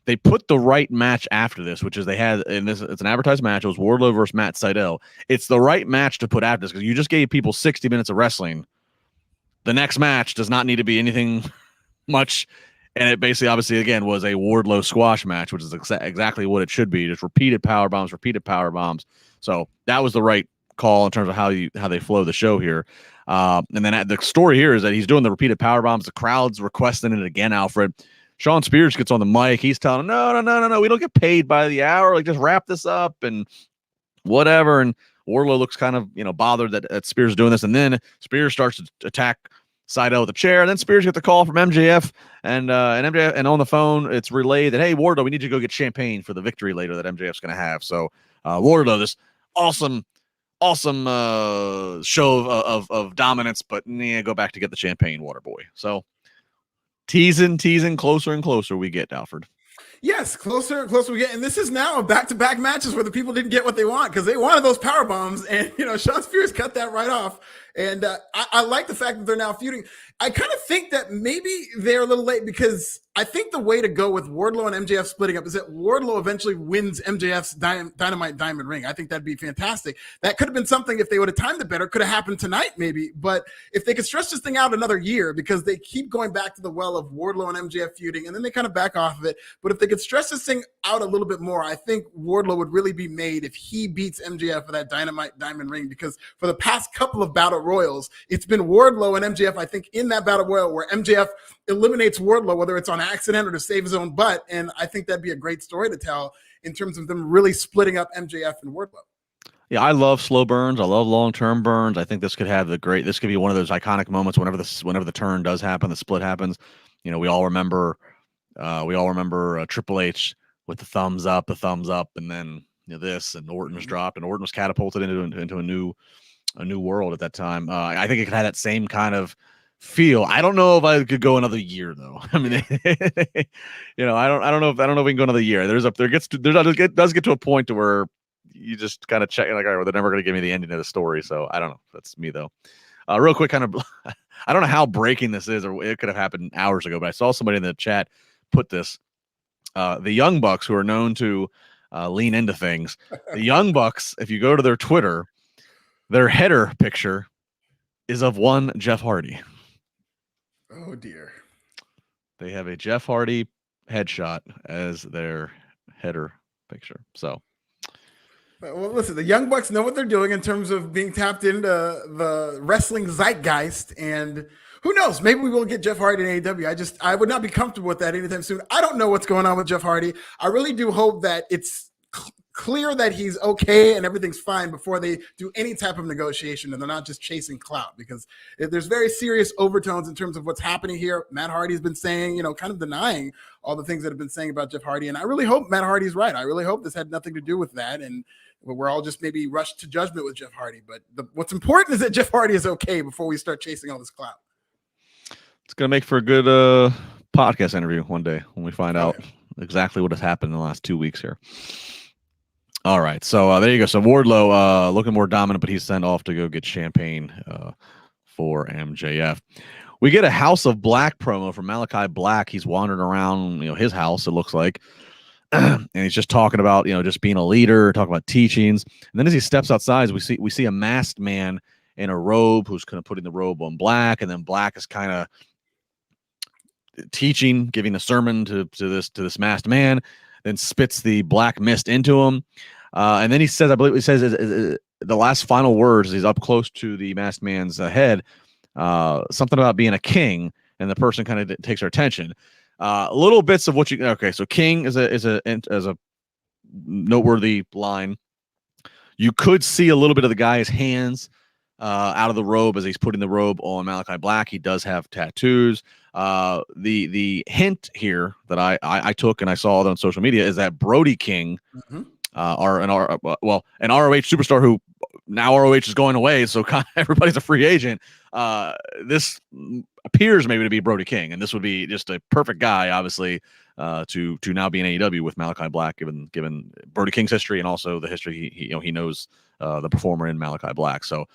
They put the right match after this, which is they had in this. It's an advertised match. It was Wardlow versus Matt Sydal. It's the right match to put after this, because you just gave people 60 minutes of wrestling. The next match does not need to be anything much, and it basically, obviously, again, was a Wardlow squash match, which is exactly what it should be. Just repeated power bombs. So that was the right call in terms of how they flow the show here. And then the story here is that he's doing the repeated power bombs. The crowd's requesting it again, Alfred. Sean Spears gets on the mic. He's telling him, no. We don't get paid by the hour. Like, just wrap this up and whatever. And Wardlow looks kind of, bothered that Spears is doing this. And then Spears starts to attack Seidel with a chair. And then Spears gets the call from MJF. And MJF, and on the phone, it's relayed that, hey, Wardlow, we need you to go get champagne for the victory later that MJF's going to have. So Wardlow, this awesome show of dominance, but go back to get the champagne, water boy. So teasing, closer and closer we get, Alfred. Yes, closer and closer we get. And this is now back-to-back matches where the people didn't get what they want because they wanted those power bombs. And, Sean Spears cut that right off. And I like the fact that they're now feuding. I kind of think that maybe they're a little late because I think the way to go with Wardlow and MJF splitting up is that Wardlow eventually wins MJF's Dynamite Diamond Ring. I think that'd be fantastic. That could have been something if they would have timed it better. Could have happened tonight maybe. But if they could stretch this thing out another year because they keep going back to the well of Wardlow and MJF feuding and then they kind of back off of it. But if they could stretch this thing out a little bit more, I think Wardlow would really be made if he beats MJF for that Dynamite Diamond Ring because for the past couple of Battle Royals, it's been Wardlow and MJF, I think, in that Battle Royal where MJF eliminates Wardlow, whether it's on accident or to save his own butt. And I think that'd be a great story to tell in terms of them really splitting up MJF and Wardlow. Yeah, I love slow burns. I love long-term burns. I think this could be one of those iconic moments whenever the turn does happen, the split happens. We all remember Triple H with the thumbs up, and then this, and Orton was dropped, and Orton was catapulted into a new world at that time. I think it could have that same kind of feel. I don't know if I could go another year though. I mean, I don't know if we can go another year. It does get to a point to where you just kind of check like, all right, well, they're never going to give me the ending of the story. So I don't know. That's me though. Real quick, kind of, I don't know how breaking this is, or it could have happened hours ago, but I saw somebody in the chat put this. The Young Bucks, who are known to lean into things, the Young Bucks, if you go to their Twitter, their header picture is of one Jeff Hardy. Oh dear. They have a Jeff Hardy headshot as their header picture. So, well, listen, the Young Bucks know what they're doing in terms of being tapped into the wrestling zeitgeist, and who knows? Maybe we will get Jeff Hardy in AEW. I would not be comfortable with that anytime soon. I don't know what's going on with Jeff Hardy. I really do hope that it's clear that he's okay and everything's fine before they do any type of negotiation and they're not just chasing clout, because there's very serious overtones in terms of what's happening here. Matt Hardy's been saying, kind of denying all the things that have been saying about Jeff Hardy. And I really hope Matt Hardy's right. I really hope this had nothing to do with that. And we're all just maybe rushed to judgment with Jeff Hardy. But what's important is that Jeff Hardy is okay before we start chasing all this clout. It's going to make for a good podcast interview one day when we find out exactly what has happened in the last 2 weeks here. All right, so there you go. So Wardlow looking more dominant, but he's sent off to go get champagne for MJF. We get a House of Black promo from Malachi Black. He's wandering around, his house, it looks like, and he's just talking about, just being a leader, talking about teachings. And then as he steps outside, we see a masked man in a robe who's kind of putting the robe on Black, and then Black is kind of teaching, giving a sermon to this masked man, then spits the black mist into him. And then he says, I believe he says the last final words, he's up close to the masked man's head, something about being a king, and the person kind of takes our attention. Little bits of what so king is a noteworthy line. You could see a little bit of the guy's hands out of the robe as he's putting the robe on Malachi Black. He does have tattoos. The hint here that I took and I saw it on social media is that Brody King, an ROH superstar who now ROH is going away, so everybody's a free agent. This appears maybe to be Brody King, and this would be just a perfect guy, obviously, to now be in AEW with Malachi Black, given Brody King's history and also the history he knows the performer in Malachi Black. So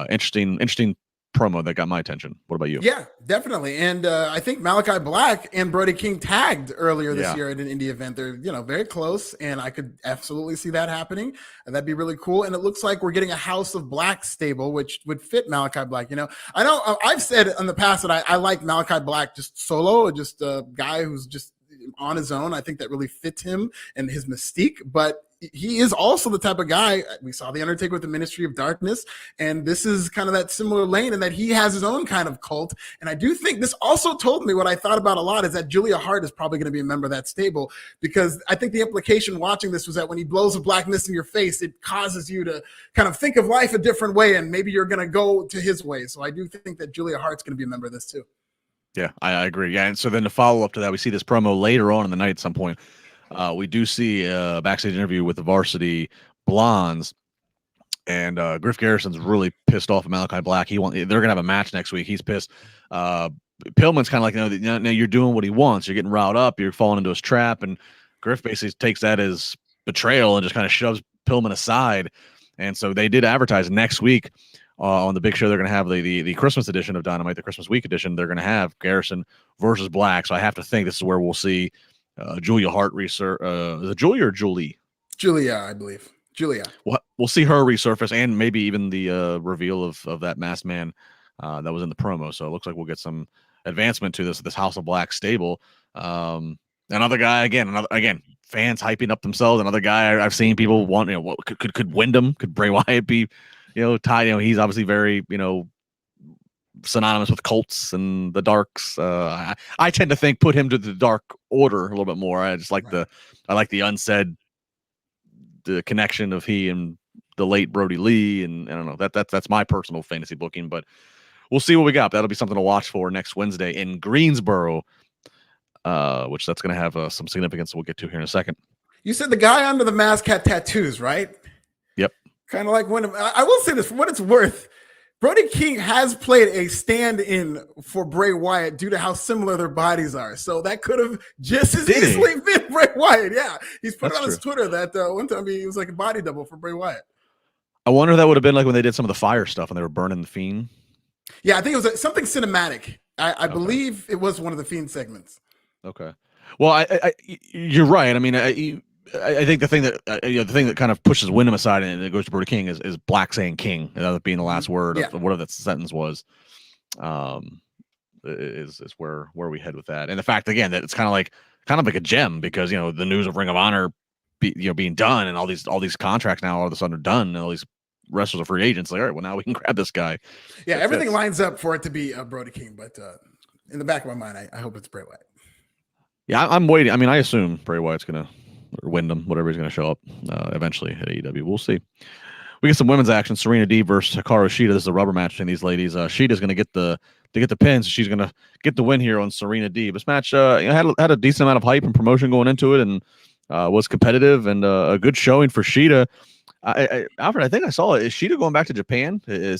interesting promo that got my attention. What about you? Yeah, definitely. And I think Malachi Black and Brody King tagged earlier this year at an indie event. They're, very close, and I could absolutely see that happening. And that'd be really cool. And it looks like we're getting a House of Black stable, which would fit Malachi Black. I know I've said in the past that I like Malachi Black just solo, just a guy who's just on his own. I think that really fits him and his mystique. But he is also the type of guy. We saw The Undertaker with the Ministry of Darkness, and this is kind of that similar lane in that he has his own kind of cult. And I do think this also told me what I thought about a lot is that Julia Hart is probably going to be a member of that stable, because I think the implication watching this was that when he blows a black mist in your face, it causes you to kind of think of life a different way, and maybe you're going to go to his way. So I do think that Julia Hart's going to be a member of this too. Yeah, I agree. Yeah, and so then to follow up to that, we see this promo later on in the night at some point. We do see a backstage interview with the Varsity Blondes, and Griff Garrison's really pissed off at Malachi Black. They're gonna have a match next week. He's pissed. Pillman's kind of like, no, you're doing what he wants. You're getting riled up. You're falling into his trap, and Griff basically takes that as betrayal and just kind of shoves Pillman aside. And so they did advertise next week. On the big show, they're going to have the Christmas edition of Dynamite, the Christmas week edition. They're going to have Garrison versus Black. So I have to think this is where we'll see Julia Hart resurface. Is it Julia or Julie? Julia, I believe. Julia. We'll see her resurface, and maybe even the reveal of that masked man that was in the promo. So it looks like we'll get some advancement to this House of Black stable. Another guy again, fans hyping up themselves. Another guy I've seen people want. What could Wyndham? Could Bray Wyatt be? Ty, he's obviously very, synonymous with cults and the darks. I tend to think put him to the dark order a little bit more. I just like I like the unsaid, the connection of he and the late Brody Lee, and I don't know, that's my personal fantasy booking, but we'll see what we got. That'll be something to watch for next Wednesday in Greensboro, which that's going to have some significance we'll get to here in a second. You said the guy under the mask had tattoos, right? Yep. Kind of like when I will say this, for what it's worth, Brody King has played a stand-in for Bray Wyatt due to how similar their bodies are. So that could have just as easily been Bray Wyatt. Yeah, he's put it on his Twitter that one time he was like a body double for Bray Wyatt. I wonder if that would have been like when they did some of the fire stuff and they were burning the Fiend. Yeah, I think it was something cinematic. I believe it was one of the Fiend segments. Okay. Well, you're right. I mean, I think the thing that kind of pushes Wyndham aside and it goes to Brody King is Black saying King, that being the last word of whatever that sentence was, is where we head with that. And the fact again that it's kind of like a gem, because the news of Ring of Honor being done and all these contracts now all of a sudden are done and all these wrestlers are free agents. Like, all right, well now we can grab this guy. Yeah, everything lines up for it to be Brody King, but in the back of my mind, I hope it's Bray Wyatt. Yeah, I'm waiting. I mean, I assume Bray Wyatt's gonna, or Wyndham, whatever, he's gonna show up eventually at AEW. We'll see. We get some women's action. Serena Deeb versus Hikaru Shida. This is a rubber match between these ladies. Shida's gonna get the pin, so she's gonna get the win here on Serena Deeb. This match had a decent amount of hype and promotion going into it, and was competitive and a good showing for Shida. Alfred, I think I saw it. Is Shida going back to Japan? I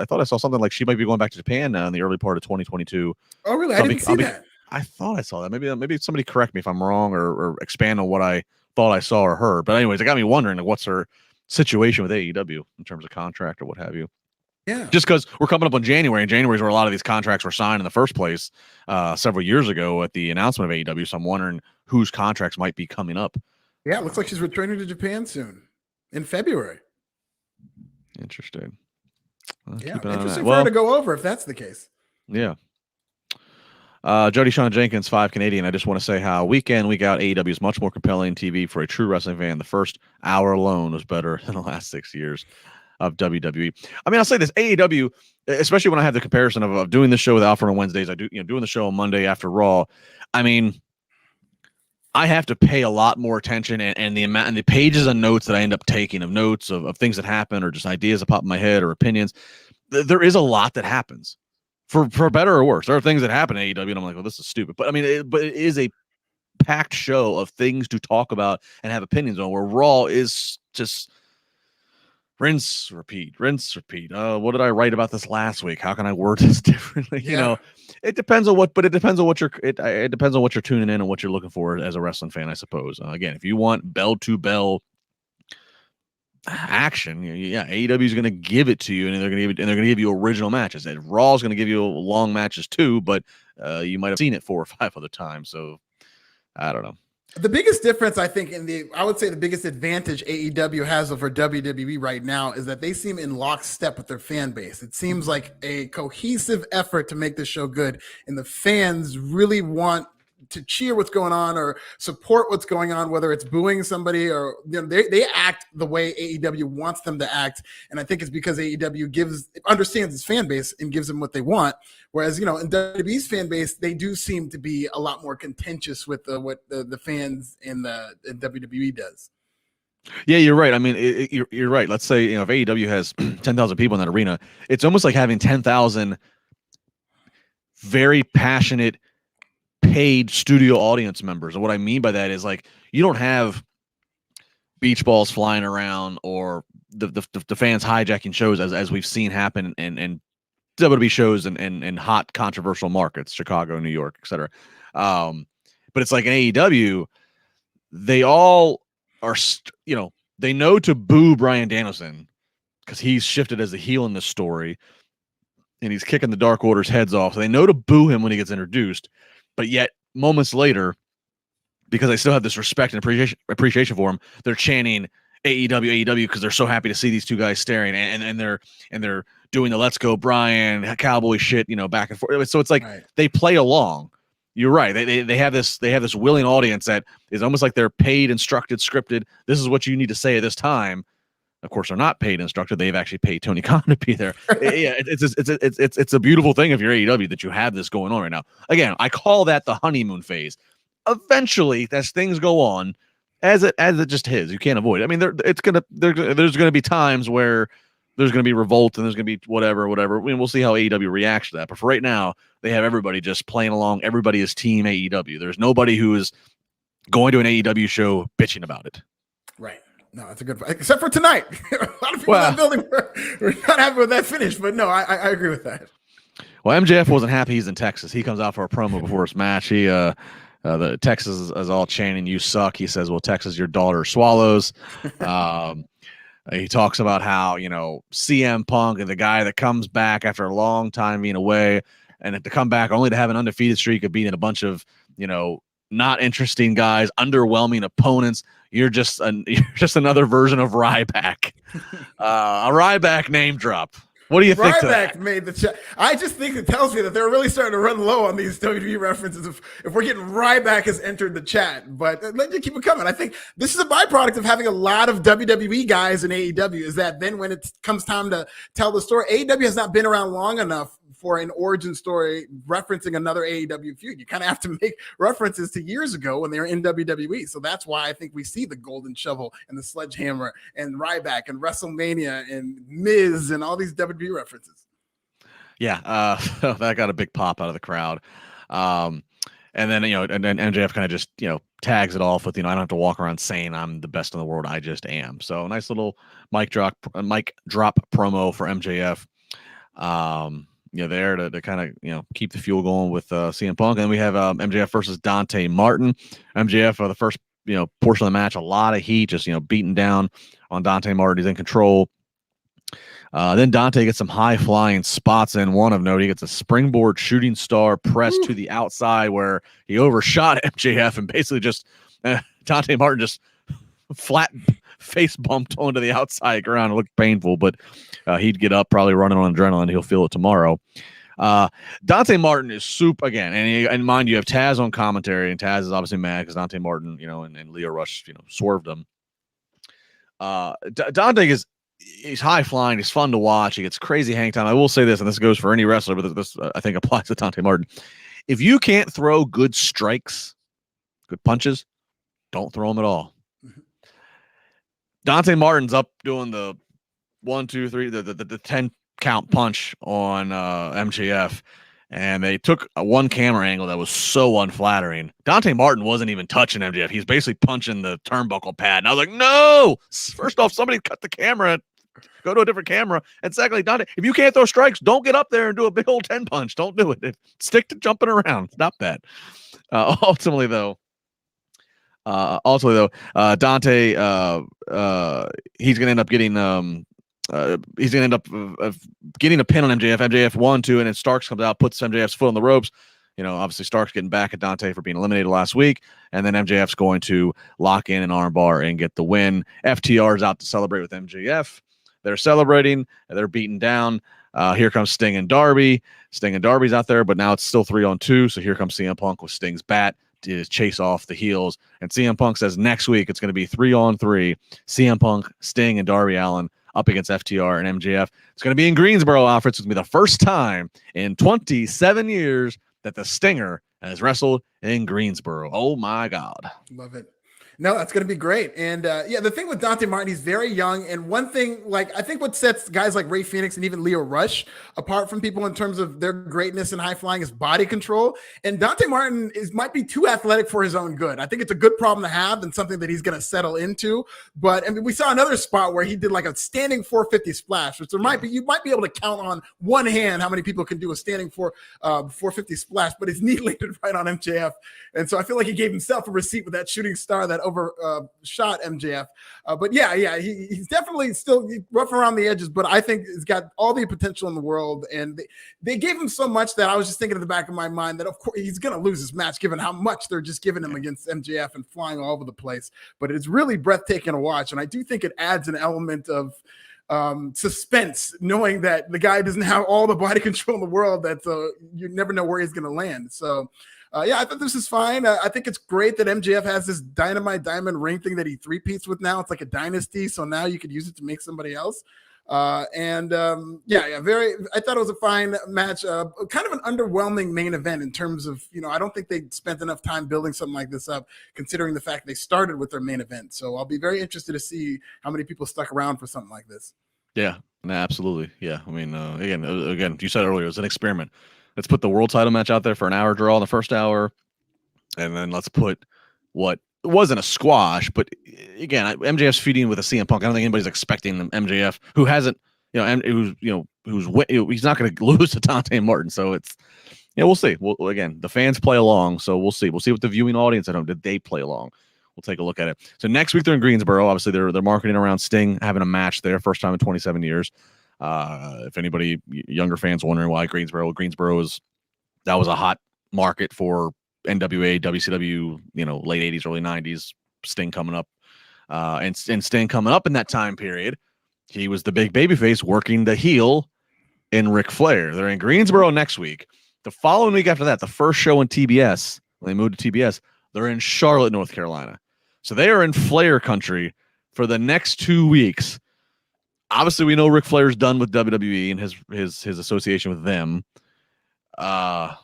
thought I saw something like she might be going back to Japan in the early part of 2022. Oh, really? I didn't see that. I thought I saw that. Maybe somebody correct me if I'm wrong or expand on what I thought I saw or heard. But anyways, it got me wondering what's her situation with AEW in terms of contract or what have you. Yeah. Just because we're coming up on January, and January is where a lot of these contracts were signed in the first place several years ago at the announcement of AEW. So I'm wondering whose contracts might be coming up. Yeah, it looks like she's returning to Japan soon in February. Interesting. Interesting for her to go over if that's the case. Yeah. Jody Shawn Jenkins, 5 Canadian. I just want to say how week in, week out, AEW is much more compelling TV for a true wrestling fan. The first hour alone was better than the last 6 years of WWE. I mean, I'll say this, AEW, especially when I have the comparison of doing the show with Alfred on Wednesdays, I do, doing the show on Monday after Raw. I mean, I have to pay a lot more attention, and the amount and the pages of notes that I end up taking of notes of things that happen or just ideas that pop in my head or opinions. There is a lot that happens. For better or worse, there are things that happen at AEW, and I'm like, well, this is stupid. But I mean, it is a packed show of things to talk about and have opinions on. Where Raw is just rinse, repeat. What did I write about this last week? How can I word this differently? Yeah. It depends on what you're. It depends on what you're tuning in and what you're looking for as a wrestling fan, I suppose. Again, if you want bell to bell action, AEW is going to give it to you, and they're going to give you original matches. And Raw is going to give you long matches too, but you might have seen it 4 or 5 other times. So I don't know. The biggest difference, I think, I would say the biggest advantage AEW has over WWE right now is that they seem in lockstep with their fan base. It seems like a cohesive effort to make this show good, and the fans really want to cheer what's going on or support what's going on, whether it's booing somebody or they act the way AEW wants them to act. And I think it's because AEW understands its fan base and gives them what they want. Whereas, in WWE's fan base, they do seem to be a lot more contentious with what the fans in WWE does. Yeah, you're right. I mean, you're right. Let's say, if AEW has 10,000 people in that arena, it's almost like having 10,000 very passionate paid studio audience members. And what I mean by that is, like, you don't have beach balls flying around or the fans hijacking shows as we've seen happen in WWE shows and hot controversial markets, Chicago, New York, etc. But it's like in AEW, they all are, they know to boo Bryan Danielson because he's shifted as a heel in this story and he's kicking the Dark Order's heads off. So they know to boo him when he gets introduced, but yet moments later, because they still have this respect and appreciation for him, they're chanting AEW because they're so happy to see these two guys staring, and they're doing the "Let's Go Bryan" cowboy shit, back and forth. So it's like They play along. You're right. They have this willing audience that is almost like they're paid, instructed, scripted. This is what you need to say at this time. Of course, they're not paid, instructed. They've actually paid Tony Khan to be there. Yeah, it's a beautiful thing of your AEW that you have this going on right now. Again, I call that the honeymoon phase. Eventually, as things go on, as it just is, you can't avoid it. I mean, there's gonna be times where there's gonna be revolt and there's gonna be whatever. I mean, we'll see how AEW reacts to that. But for right now, they have everybody just playing along. Everybody is team AEW. There's nobody who is going to an AEW show bitching about it. Right. No, that's a good point. Except for tonight. A lot of people in that building were not happy with that finish, but no, I agree with that. Well, MJF wasn't happy he's in Texas. He comes out for a promo before his match. The Texas is all chanting, "You suck." He says, "Well, Texas, your daughter swallows." He talks about how, CM Punk and the guy that comes back after a long time being away and to come back only to have an undefeated streak of beating a bunch of, not interesting guys, underwhelming opponents. You're just another version of Ryback. A Ryback name drop. What do you think? Ryback made the chat. I just think it tells me that they're really starting to run low on these WWE references. If we're getting Ryback has entered the chat, but let's just keep it coming. I think this is a byproduct of having a lot of WWE guys in AEW. Is that then when it comes time to tell the story, AEW has not been around long enough for an origin story referencing another AEW feud. You kind of have to make references to years ago when they were in WWE. So that's why I think we see the Golden Shovel and the Sledgehammer and Ryback and WrestleMania and Miz and all these WWE references. Yeah, that got a big pop out of the crowd. And then, and then MJF kind of just, tags it off with, I don't have to walk around saying I'm the best in the world. I just am. So nice little mic drop promo for MJF. There to kind of, keep the fuel going with CM Punk. And then we have MJF versus Dante Martin. MJF for the first, portion of the match, a lot of heat, just, beating down on Dante Martin. He's in control. Then Dante gets some high flying spots in. One of note, he gets a springboard shooting star press to the outside where he overshot MJF and basically just Dante Martin just flat face bumped onto the outside ground. It looked painful, but he'd get up, probably running on adrenaline. He'll feel it tomorrow. Dante Martin is soup again, and mind you have Taz on commentary, and Taz is obviously mad because Dante Martin, and Leo Rush, swerved him. Dante he's high flying. He's fun to watch. He gets crazy hang time. I will say this, and this goes for any wrestler, but this I think applies to Dante Martin. If you can't throw good strikes, good punches, don't throw them at all. Dante Martin's up doing the 1, 2, 3, the 10 count punch on MJF, and they took one camera angle that was so unflattering. Dante Martin wasn't even touching MJF. He's basically punching the turnbuckle pad. And I was like, no! First off, somebody cut the camera, go to a different camera. And secondly, Dante, if you can't throw strikes, don't get up there and do a big old 10 punch. Don't do it. Stick to jumping around. It's not bad. Ultimately, though, Dante, he's going to end up getting getting a pin on MJF. MJF 1, 2, and then Starks comes out, puts MJF's foot on the ropes. Obviously Starks getting back at Dante for being eliminated last week, and then MJF's going to lock in an armbar and get the win. FTR is out to celebrate with MJF. They're celebrating. They're beaten down. Here comes Sting and Darby. Sting and Darby's out there, but now it's still 3-on-2. So here comes CM Punk with Sting's bat. chase off the heels. And CM Punk says next week it's going to be 3-on-3. CM Punk, Sting, and Darby Allin up against FTR and MJF. It's going to be in Greensboro, Alfred. It's going to be the first time in 27 years that the Stinger has wrestled in Greensboro. Oh my God. Love it. No, that's going to be great. And the thing with Dante Martin, he's very young. And one thing, I think what sets guys like Ray Phoenix and even Leo Rush apart from people in terms of their greatness and high flying is body control. And Dante Martin might be too athletic for his own good. I think it's a good problem to have and something that he's going to settle into. But I mean, we saw another spot where he did like a standing 450 splash, which you might be able to count on one hand how many people can do a standing 450 splash, but his knee landed right on MJF. And so I feel like he gave himself a receipt with that shooting star that overshot MJF. But he's definitely still rough around the edges, but I think he's got all the potential in the world. And they gave him so much that I was just thinking in the back of my mind that, of course, he's going to lose his match given how much they're just giving him against MJF and flying all over the place. But it's really breathtaking to watch. And I do think it adds an element of suspense, knowing that the guy doesn't have all the body control in the world, that you never know where he's going to land. So I thought this is fine. I think it's great that MJF has this Dynamite Diamond ring thing that he three-peats with now. It's like a dynasty, so now you could use it to make somebody else. I thought it was a fine match. Kind of an underwhelming main event in terms of, I don't think they spent enough time building something like this up, considering the fact they started with their main event. So I'll be very interested to see how many people stuck around for something like this. Yeah, absolutely. Yeah, I mean, again, you said earlier, it's an experiment. Let's put the world title match out there for an hour draw in the first hour, and then let's put what wasn't a squash, but again, MJF's feeding with a CM Punk. I don't think anybody's expecting MJF, who hasn't, he's not going to lose to Dante Martin. So it's, we'll see. Well, again, the fans play along, so we'll see. We'll see what the viewing audience at home, did they play along? We'll take a look at it. So next week they're in Greensboro. Obviously, they're marketing around Sting having a match there, first time in 27 years. If anybody, younger fans, wondering why Greensboro was a hot market for NWA, WCW, late 80s, early 90s, Sting coming up, and Sting coming up in that time period. He was the big babyface working the heel in Ric Flair. They're in Greensboro next week. The following week after that, the first show in TBS, when they moved to TBS, they're in Charlotte, North Carolina. So they are in Flair country for the next 2 weeks. Obviously, we know Ric Flair's done with WWE and his association with them. I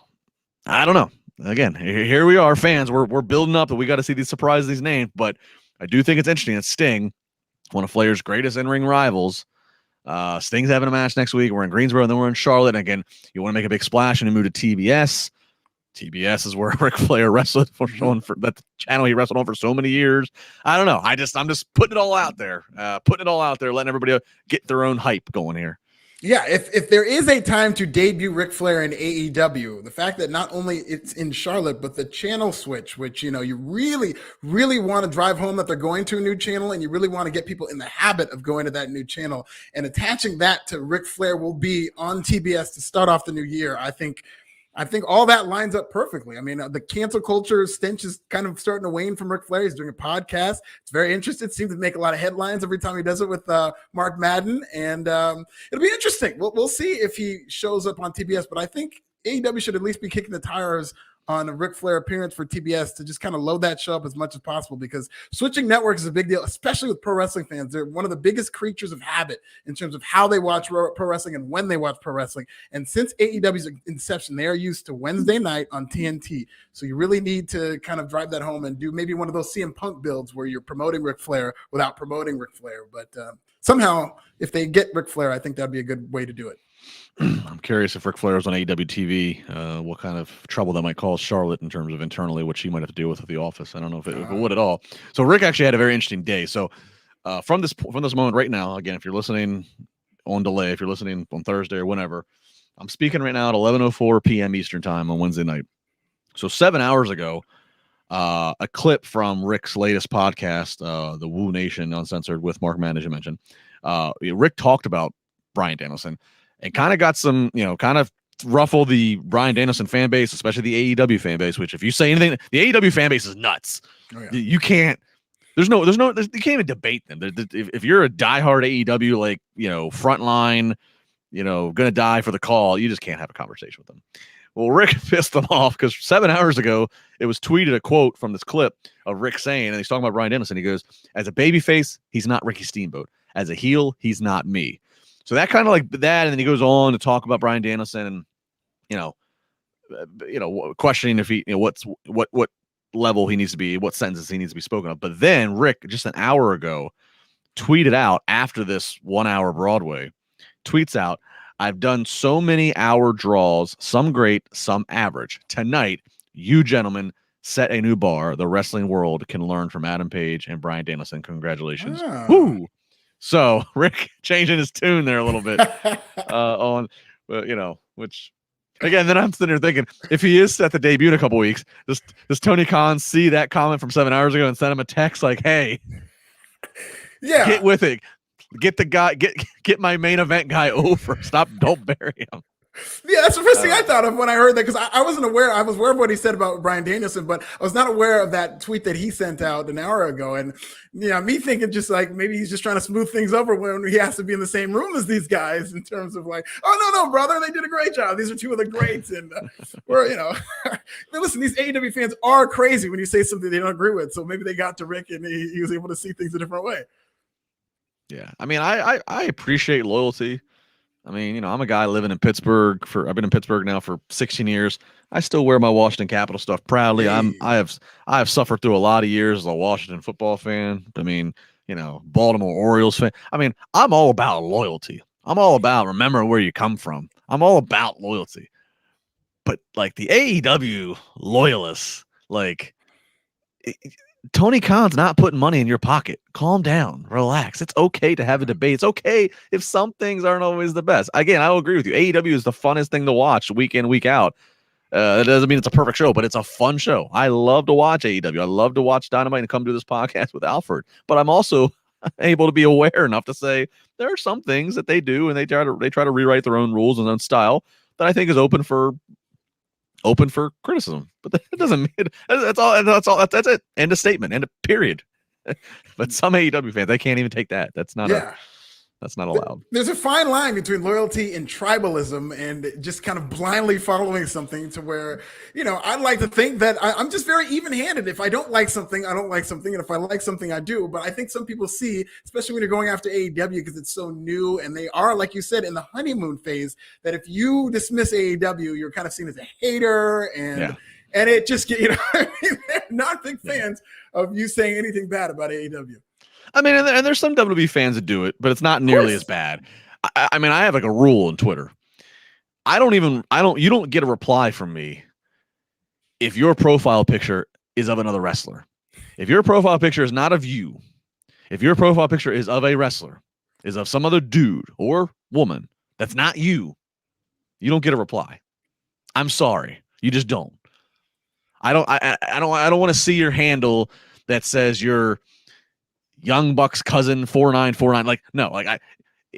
don't know. Again, here we are, fans. We're building up, and we got to see these surprises, these names. But I do think it's interesting. It's Sting, one of Flair's greatest in-ring rivals. Sting's having a match next week. We're in Greensboro, and then we're in Charlotte. And again, you want to make a big splash and you move to TBS. TBS is where Ric Flair wrestled for that channel he wrestled on for so many years. I don't know. I'm just putting it all out there. Letting everybody get their own hype going here. Yeah, if there is a time to debut Ric Flair in AEW, the fact that not only it's in Charlotte, but the channel switch, which, you really, really want to drive home that they're going to a new channel, and you really want to get people in the habit of going to that new channel, and attaching that to Ric Flair will be on TBS to start off the new year. I think all that lines up perfectly. I mean, the cancel culture stench is kind of starting to wane from Ric Flair. He's doing a podcast. It's very interesting. It seems to make a lot of headlines every time he does it with Mark Madden. And it'll be interesting. We'll see if he shows up on TBS. But I think AEW should at least be kicking the tires on a Ric Flair appearance for TBS to just kind of load that show up as much as possible, because switching networks is a big deal, especially with pro wrestling fans. They're one of the biggest creatures of habit in terms of how they watch pro wrestling and when they watch pro wrestling. And since AEW's inception, they are used to Wednesday night on TNT. So you really need to kind of drive that home and do maybe one of those CM Punk builds where you're promoting Ric Flair without promoting Ric Flair. But somehow, if they get Ric Flair, I think that'd be a good way to do it. I'm curious if Ric Flair was on AEW TV, what kind of trouble that might cause Charlotte in terms of internally what she might have to deal with the office. I don't know if it would at all. So Rick actually had a very interesting day. So from this moment right now, again, if you're listening on delay, if you're listening on Thursday or whenever, I'm speaking right now at 11:04 p.m. Eastern time on Wednesday night. So 7 hours ago, a clip from Rick's latest podcast, the Woo Nation Uncensored with Mark Mann, as you mentioned. Rick talked about Bryan Danielson. And kind of got some, kind of ruffle the Bryan Danielson fan base, especially the AEW fan base, which if you say anything, the AEW fan base is nuts. Oh, yeah. You can't, you can't even debate them. If you're a diehard AEW, frontline, going to die for the call, you just can't have a conversation with them. Well, Rick pissed them off because 7 hours ago, it was tweeted a quote from this clip of Rick saying, and he's talking about Bryan Danielson. He goes, as a babyface, he's not Ricky Steamboat. As a heel, he's not me. So that kind of like that. And then he goes on to talk about Bryan Danielson and, questioning if he, what level he needs to be, what sentences he needs to be spoken of. But then Rick, just an hour ago, tweeted out after this 1 hour Broadway, tweets out, I've done so many hour draws, some great, some average. Tonight, you gentlemen set a new bar the wrestling world can learn from Adam Page and Bryan Danielson. Congratulations. Ah. Woo! So Rick changing his tune there a little bit which again, then I'm sitting there thinking, if he is set the debut in a couple weeks, does Tony Khan see that comment from 7 hours ago and send him a text like, hey, yeah, get with it. Get the guy, get my main event guy over. Stop, don't bury him. Yeah, that's the first thing I thought of when I heard that, because I wasn't aware. I was aware of what he said about Bryan Danielson, but I was not aware of that tweet that he sent out an hour ago. And me thinking just like maybe he's just trying to smooth things over when he has to be in the same room as these guys in terms of like, oh no, brother, they did a great job. These are two of the greats, and listen, these AEW fans are crazy when you say something they don't agree with. So maybe they got to Rick and he was able to see things a different way. Yeah, I mean, I appreciate loyalty. I mean, I'm a guy living in Pittsburgh I've been in Pittsburgh now for 16 years. I still wear my Washington Capitol stuff proudly. Hey. I have suffered through a lot of years as a Washington football fan. I mean, Baltimore Orioles fan. I mean, I'm all about loyalty. I'm all about remembering where you come from. I'm all about loyalty. But like the AEW loyalists, like Tony Khan's not putting money in your pocket. Calm down, relax. It's okay to have a debate. It's okay if some things aren't always the best. Again, I will agree with you. AEW is the funnest thing to watch week in, week out. It doesn't mean it's a perfect show, but it's a fun show. I love to watch AEW. I love to watch Dynamite and come do this podcast with Alfred. But I'm also able to be aware enough to say there are some things that they do, and they try to rewrite their own rules and own style that I think is open for criticism. But that doesn't mean that's it. End of statement. End of period. But some AEW fans, they can't even take that. That's not allowed. There's a fine line between loyalty and tribalism and just kind of blindly following something to where, I'd like to think that I'm just very even-handed. If I don't like something, I don't like something. And if I like something, I do. But I think some people see, especially when you're going after AEW because it's so new and they are, like you said, in the honeymoon phase, that if you dismiss AEW, you're kind of seen as a hater and it just, they're not big fans of you saying anything bad about AEW. I mean, and there's some WWE fans that do it, but it's not nearly as bad. I mean, I have like a rule on Twitter. You don't get a reply from me if your profile picture is of another wrestler. If your profile picture is not of you, if your profile picture is of a wrestler, is of some other dude or woman that's not you, you don't get a reply. I'm sorry. You just don't. I don't want to see your handle that says you're Young Buck's cousin 4949. Like, no, like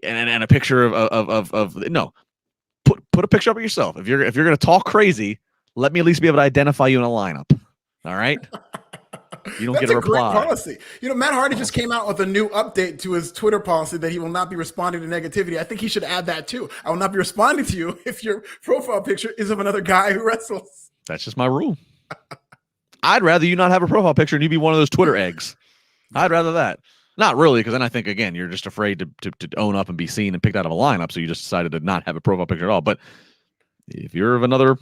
and a picture of no. Put a picture up of yourself. If you're gonna talk crazy, let me at least be able to identify you in a lineup. All right. You don't get a reply. Great policy. Matt Hardy just came out with a new update to his Twitter policy that he will not be responding to negativity. I think he should add that too. I will not be responding to you if your profile picture is of another guy who wrestles. That's just my rule. I'd rather you not have a profile picture and you be one of those Twitter eggs. I'd rather that. Not really, because then I think, again, you're just afraid to own up and be seen and picked out of a lineup, so you just decided to not have a profile picture at all. But if you're of another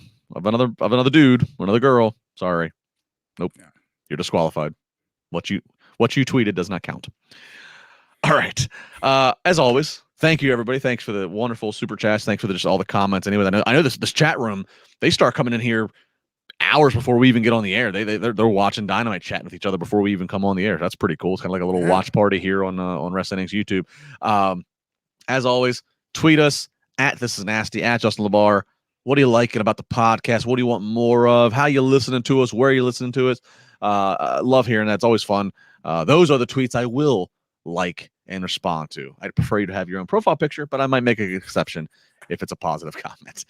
dude or another girl, sorry. Nope. Yeah. You're disqualified. What you tweeted does not count. All right. As always, thank you, everybody. Thanks for the wonderful super chats. Thanks for just all the comments. Anyway, I know this chat room, they start coming in here hours before we even get on the air. They're watching Dynamite, chatting with each other before we even come on the air. That's pretty cool. It's kind of like a little watch party here on Wrestling Inc.'s YouTube. As always, tweet us at This Is Nasty, at Justin LaBar. What are you liking about the podcast? What do you want more of? How you listening to us? Where are you listening to us? Love hearing that. It's always fun. Those are the tweets I will like and respond to. I'd prefer you to have your own profile picture, but I might make an exception if it's a positive comment.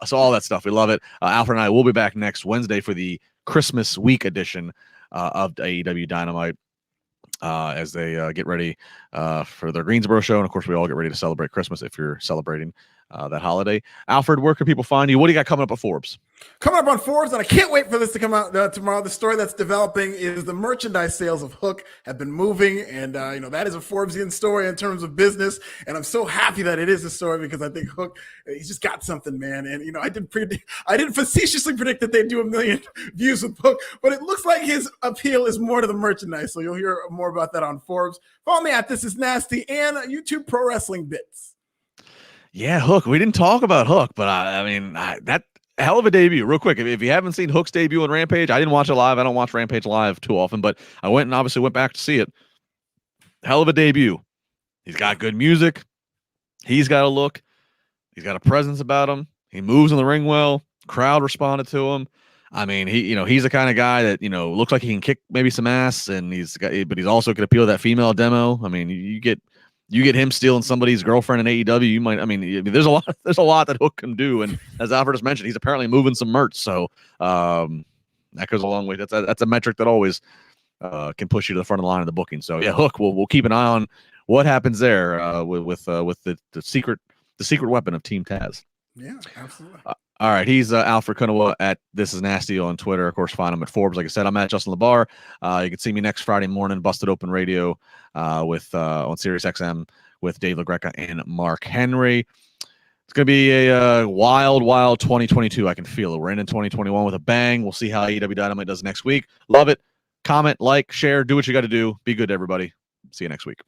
So all that stuff, we love it. Alfred and I will be back next Wednesday for the Christmas week edition of AEW Dynamite. as they get ready for their Greensboro show. And of course, we all get ready to celebrate Christmas if you're celebrating that holiday. Alfred, where can people find you? What do you got coming up at Forbes? Coming up on Forbes, and I can't wait for this to come out tomorrow. The story that's developing is the merchandise sales of Hook have been moving, and that is a Forbesian story in terms of business. And I'm so happy that it is a story because I think Hook, he's just got something, man. And I didn't facetiously predict that they'd do 1 million views with Hook, but it looks like his appeal is more to the merchandise. So you'll hear more about that on Forbes. Follow me at This Is Nasty and YouTube Pro Wrestling Bits. Yeah, Hook. We didn't talk about Hook, but that. Hell of a debut. Real quick, if you haven't seen Hook's debut on Rampage, I didn't watch it live. I don't watch Rampage live too often, but I went back to see it. Hell of a debut. He's got good music. He's got a look. He's got a presence about him. He moves in the ring well. Crowd responded to him. I mean, he's the kind of guy that looks like he can kick maybe some ass, and but he's also can appeal to that female demo. I mean, you get him stealing somebody's girlfriend in AEW, you might. I mean, there's a lot that Hook can do, and as Alfred just mentioned, he's apparently moving some merch. So that goes a long way. That's a metric that always can push you to the front of the line of the booking. So yeah, Hook. We'll keep an eye on what happens there with the secret weapon of Team Taz. Yeah, absolutely. All right, he's Alfred Konuwa at This Is Nasty on Twitter. Of course, find him at Forbes. Like I said, I'm at Justin LaBar. You can see me next Friday morning, Busted Open Radio with on Sirius XM with Dave LaGreca and Mark Henry. It's going to be a wild 2022. I can feel it. We're in 2021 with a bang. We'll see how AEW Dynamite does next week. Love it. Comment, like, share, do what you got to do. Be good, everybody. See you next week.